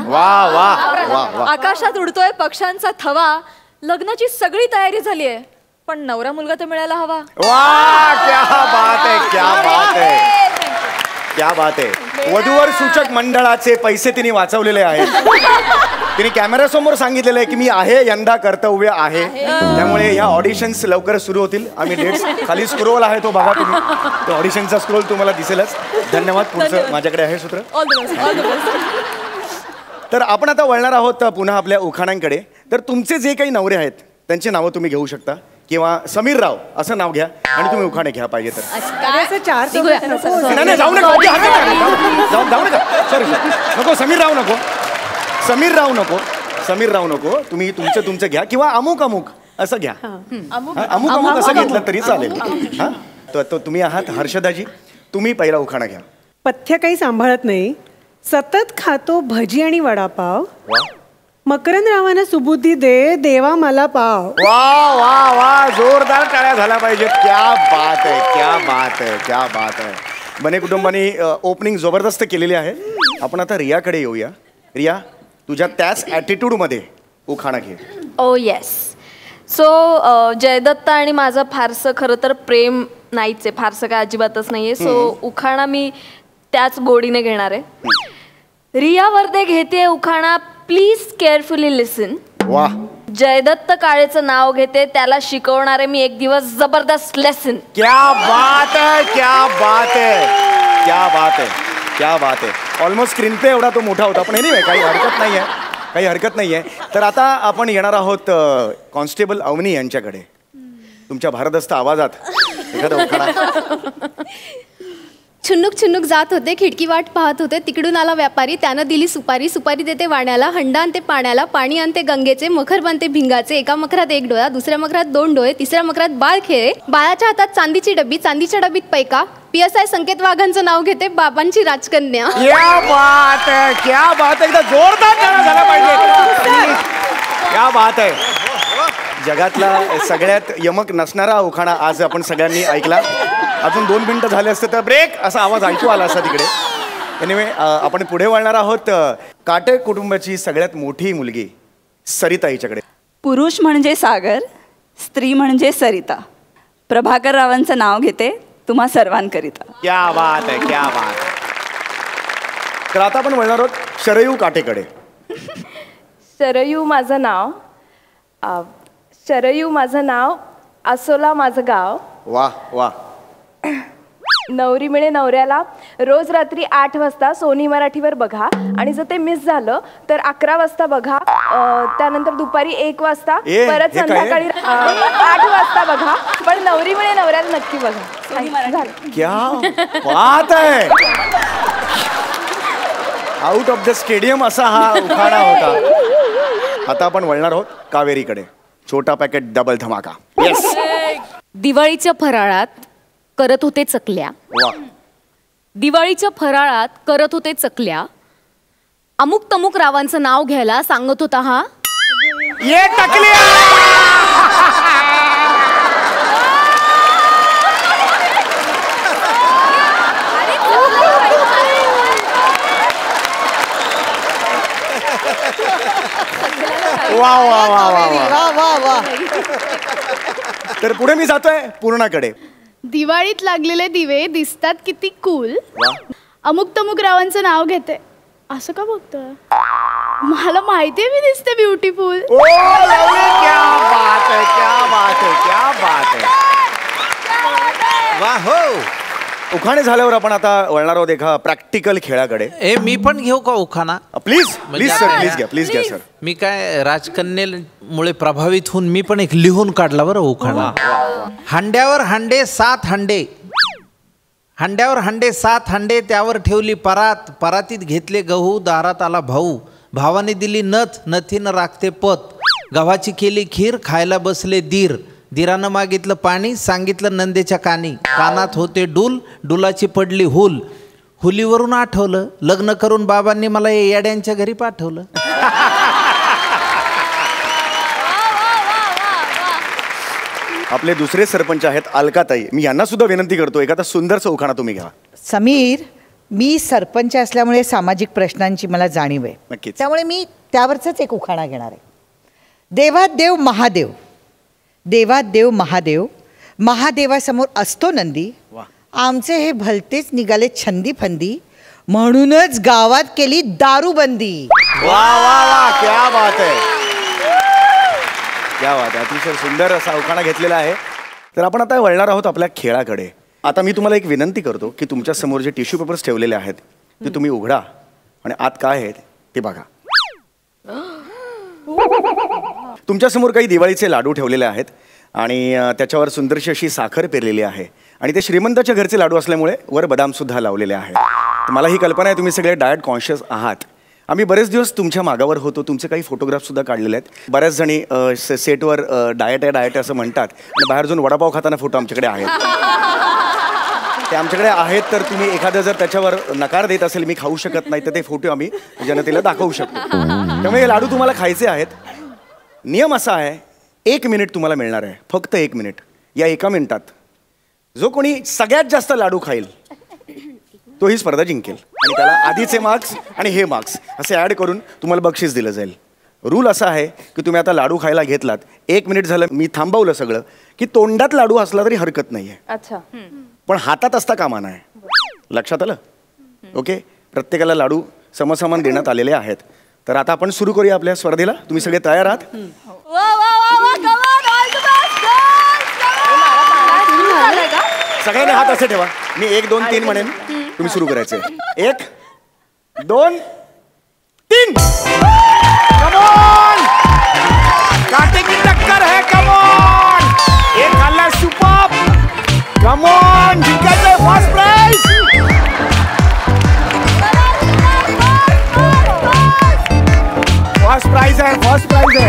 वा. आकाशात उडतोय पक्ष्यांचा थवा. लग्नाची सगळी तयारी झाली आहे, पण नवरा मुलगा तर मिळायला हवा. वा, क्या बात आहे. वधूवर सूचक मंडळाचे पैसे तिने वाचवलेले आहेत. तिने कॅमेऱ्यासमोर सांगितलेलं आहे की मी आहे, यंदा कर्तव्य आहे. त्यामुळे या ऑडिशन्स लवकरच सुरू होतील. आम्ही डेट्स खाली स्क्रोल आहे तो बघा तुम्ही. तो ऑडिशनचा स्क्रोल तुम्हाला दिसेलच. धन्यवाद. पुढचं माझ्याकडे आहे सूत्र. तर आपण आता वळणार आहोत पुन्हा आपल्या उखाण्यांकडे. तर तुमचे जे काही नवरे आहेत त्यांची नावं तुम्ही घेऊ शकता, किंवा समीर राव असं नाव घ्या आणि तुम्ही उखाणे घ्या पाहिजे तर. नाही, जाऊ नका. सॉरी नको. समीर राव नको. तुम्ही तुमचं घ्या, किंवा अमुक असं घ्या. अमुक असं घेतलं तरी चालेल. हा, तो तुम्ही आहात हर्षदाजी. तुम्ही पहिला उखाणा घ्या. पथ्य काही सांभाळत नाही, सतत खातो भजी आणि वडापाव. मकरंद रावांना सुबुद्धी दे, देवा मला पाव. वा. जोरदार टाळ्या झाल्या पाहिजेत. क्या बात आहे. बने कुटुंबाने ओपनिंग जबरदस्त केलेली आहे. आपण आता रियाकडे येऊया. रिया, तुझ्या त्याच ॲटिट्यूडमध्ये उखाणा घे. ओ येस. सो जयदत्त आणि माझं फारसं खरं तर प्रेम नाहीच आहे, फारसं काय अजिबातच नाहीये. सो उखाणा मी त्याच गोडीने घेणार आहे. रिया वर्दे घेते उखाणा. प्लीज केअरफुली लिसन. वा. जयदत्त काळेचं नाव घेते, त्याला शिकवणारे मी एक दिवस जबरदस्त लेसन. क्या बात है. क्या बात आहे, क्या बात आहे. ऑलमोस्ट स्क्रीन पे एवढा तो मोठा होता, पण एनिवे काही हरकत नाही आहे, काही हरकत नाही आहे. तर आता आपण येणार आहोत कॉन्स्टेबल अवनी यांच्याकडे. तुमच्या भारदस्त आवाजात एखादा उखाणा. छुन्नुक छुन्नुक जात होते, खिडकी वाट पाहत होते, तिकडून आला व्यापारी, त्यानं दिली सुपारी, सुपारी देते वाण्याला, हंडा आणते पाण्याला, पाणी आणते गंगेचे, मखर बनते भिंगाचे, एका मखरात एक डोळा, दुसऱ्या मखरात दोन डोळे, तिसऱ्या मखरात बाळ खेळे, बाळाच्या हातात चांदीची डबी, चांदीच्या डबीत पैका, PSI संकेत वाघांचं नाव घेते, बाबांची राजकन्या. क्या बात आहे, क्या बात आहे. एकदा जोरदार टाळ्या झाला पाहिजे. क्या बात आहे. जगातला सगळ्यात यमक नसणारा उखाणा आज आपण सगळ्यांनी ऐकला. अजून 2 मिनिटं झाले असते तर ब्रेक असा आवाज ऐकू आला असता तिकडे. एनिवे आपण पुढे वळणार आहोत काटे कुटुंबाची सगळ्यात मोठी मुलगी सरिता हिच्याकडे. पुरुष म्हणजे सागर, स्त्री म्हणजे सरिता. प्रभाकर रावांचं नाव घेते तुम्हा सर्वांकरिता. क्या बात आहे, क्या बात आहे. तर आता आपण वळणार आहोत शरयू काटेकडे. शरयू माझं नाव, शरयू माझं नाव, आसोला माझं गाव. वा वा. नवरी मिळे नवऱ्याला, रोज रात्री 8 वाजता सोनी मराठीवर बघा, आणि जर ते मिस झालं तर 11 वाजता बघा, त्यानंतर दुपारी 1 वाजता, परत संध्याकाळी 8 वाजता बघा, पण नवरी मिळे नवऱ्याला नक्की बघा. क्या बात आहे. आउट ऑफ द स्टेडियम असा हा उखाणा होता. आता आपण वळणार आहोत कावेरीकडे. छोटा पॅकेट डबल धमाका. येस. दिवाळीच्या फराळात करत होते चकल्या. दिवाळीच्या फराळात करत होते चकल्या, अमुक तमुक रावांचं नाव घ्यायला सांगत होता हा. ये टकल्या. वा वा वा वा वा वा. तर पुढे मी जातोय पूर्णाकडे. दिवाळीत लागलेले दिवे दिसतात किती कूल, अमुक तमुक रावांचं नाव घेते. असं का बघतोय, मला माहितीये मी दिसते ब्युटिफुल. क्या बात है, क्या बात है, क्या बात है. वा हो. उखाणे झाल्यावर आपण आता वळणार आहोत एका प्रॅक्टिकल खेळाकडे. मी पण घेऊ का उखाणा? प्लीज प्लीज सर, प्लीज घ्या, प्लीज घ्या सर. मी काय राजकन्येमुळे प्रभावित होऊन मी पण एक लिहून काढला बरं उखाणा. हांड्यावर हांडे 7 हांडे, हांड्यावर हांडे 7 हांडे, त्यावर ठेवली परात, परातीत घेतले गहू, दारात आला भाऊ, भावाने दिली नथ, नथीनं राखते पत, गव्हाची केली खीर, खायला बसले दीर, दिरानं मागितलं पाणी, सांगितलं नंदेच्या कानी, कानात होते डूल, डुलाची पडली हुल, हुलीवरून आठवलं लग्न करून बाबांनी मला येड्यांच्या घरी पाठवलं. आपले दुसरे सरपंच आहेत अलकाताई. मी यांना सुद्धा विनंती करतो एखादा सुंदरसा उखाणा तुम्ही घ्या. समीर, मी सरपंच असल्यामुळे सामाजिक प्रश्नांची मला जाणीव आहे. नक्कीच. त्यामुळे मी त्यावरच एक उखाणा घेणार आहे. देवात देव महादेव, देवात देव महादेव, महादेवासमोर असतो नंदी, आमचे हे भलतेच निघाले छंदी फंदी, म्हणूनच गावात केली दारूबंदी. वा वा वा. क्या बात आहे, क्या बात आहे. अतिशय सुंदर असा उखाणा घेतलेला आहे. तर आपण आता वळणार आहोत आपल्या खेळाकडे. आता मी तुम्हाला एक विनंती करतो की तुमच्या समोर जे टिश्यू पेपर्स ठेवलेले आहेत ते तुम्ही उघडा आणि आत काय आहेत ते बघा. तुमच्या समोर काही दिवाळीचे लाडू ठेवलेले आहेत आणि त्याच्यावर सुंदरशी अशी साखर पेरलेली आहे आणि ते श्रीमंताच्या घरचे लाडू असल्यामुळे वर बदाम सुद्धा लावलेले आहेत. मला ही कल्पना आहे तुम्ही सगळे डायट कॉन्शियस आहात. आम्ही बरेच दिवस तुमच्या मागावर होतो, तुमचे काही फोटोग्राफ सुद्धा काढलेले आहेत. बऱ्याच जणी सेटवर डायट आहे डायट असं म्हणतात आणि बाहेर जाऊन वडापाव खाताना फोटो आमच्याकडे आहेत. ते आमच्याकडे आहेत. तर तुम्ही एखादं जर त्याच्यावर नकार देत असेल मी खाऊ शकत नाही तर ते फोटो आम्ही जनतेला दाखवू शकतो. त्यामुळे हे लाडू तुम्हाला खायचे आहेत. नियम असा आहे 1 मिनिट तुम्हाला मिळणार आहे, फक्त 1 मिनिट. या 1 मिनिटात जो कोणी सगळ्यात जास्त लाडू खाईल तो ही स्पर्धा जिंकेल आणि त्याला आधीचे मार्क्स आणि हे मार्क्स असे ॲड करून तुम्हाला बक्षीस दिलं जाईल. रूल असा आहे की तुम्ही आता लाडू खायला घेतलात, 1 मिनिट झालं मी थांबवलं सगळं की तोंडात लाडू असला तरी हरकत नाही आहे. अच्छा. पण हातात असता कामा नये. लक्षात आलं? ओके. प्रत्येकाला लाडू समसमान देण्यात आलेले आहेत. तर आता आपण सुरू करूया आपल्या स्पर्धेला. तुम्ही सगळे तयार आहात? सगळ्यांनी हात असे ठेवा. मी 1 2 3 म्हणेन तुम्ही सुरू करायचंय. 1 2 3. कमॉन काटे की टक्कर है. कमॉन एक खाल्ला सुपर. कमॉन जिंकायचंय फर्स्ट प्राइज. फर्स्ट प्राइज आहे. फर्स्ट प्राइज आहे.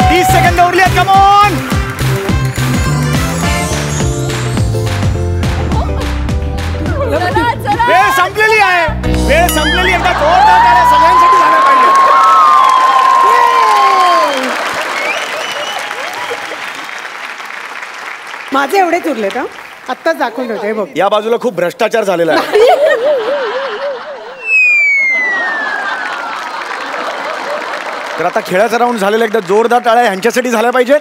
30 सेकंद उरली आहेत. कमॉन वेळ संपलेली आहे. वेळ संपलेली. एकदा जोरदार टाळ्या सगळ्यांसाठी झाल्या पाहिजे. माझे एवढेच उरलेत हं. आत्ताच दाखवून ठेवते बघ. या बाजूला खूप भ्रष्टाचार झालेला आहे. तर आता खेळाचा राऊंड झालेला. एकदा जोरदार टाळ्या ह्यांच्यासाठी झाल्या पाहिजेत.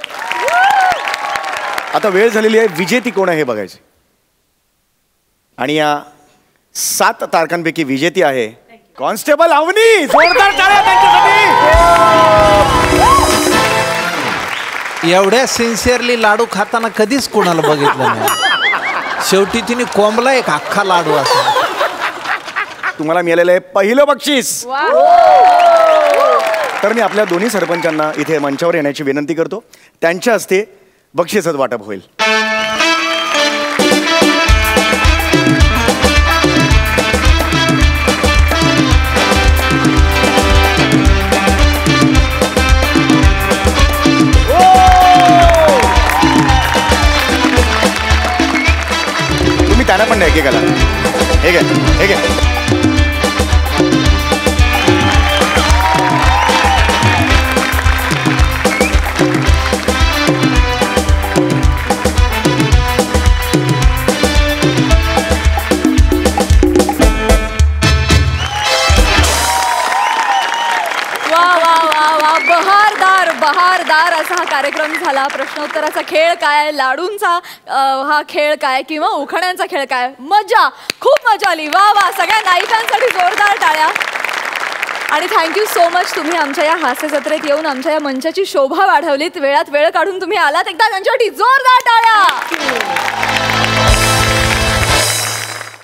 आता वेळ झालेली आहे. विजेती कोण आहे हे बघायचे. आणि या 7 तारखांपैकी विजेती आहे कॉन्स्टेबल अवनी. जोरदार टाळ्या त्यांच्यासाठी. एवढ्या सिन्सिअरली लाडू खाताना कधीच कोणाला बघितलं नाही. शेवटी तिने कोंबला एक अख्खा लाडू असा. तुम्हाला मिळालेलं आहे पहिलं बक्षीस. तर मी आपल्या दोन्ही सरपंचांना इथे मंचावर येण्याची विनंती करतो. त्यांच्या हस्ते बक्षीसच वाटप होईल. तुम्ही त्यांना पण नाही एकेकाला. हे घ्या हे घ्या. बहारदार असा हा कार्यक्रम झाला. प्रश्नोत्तराचा खेळ काय, लाडूंचा हा खेळ काय, किंवा उखाण्यांचा खेळ काय. मजा, खूप मजा आली. वा वा. सगळ्या नायिकांसाठी जोरदार टाळ्या. आणि थँक्यू सो मच. तुम्ही आमच्या या हास्य जत्रेत येऊन आमच्या या मंचाची शोभा वाढवलीत. वेळात वेळ काढून तुम्ही आलात. एकदा त्यांच्यासाठी जोरदार टाळ्या.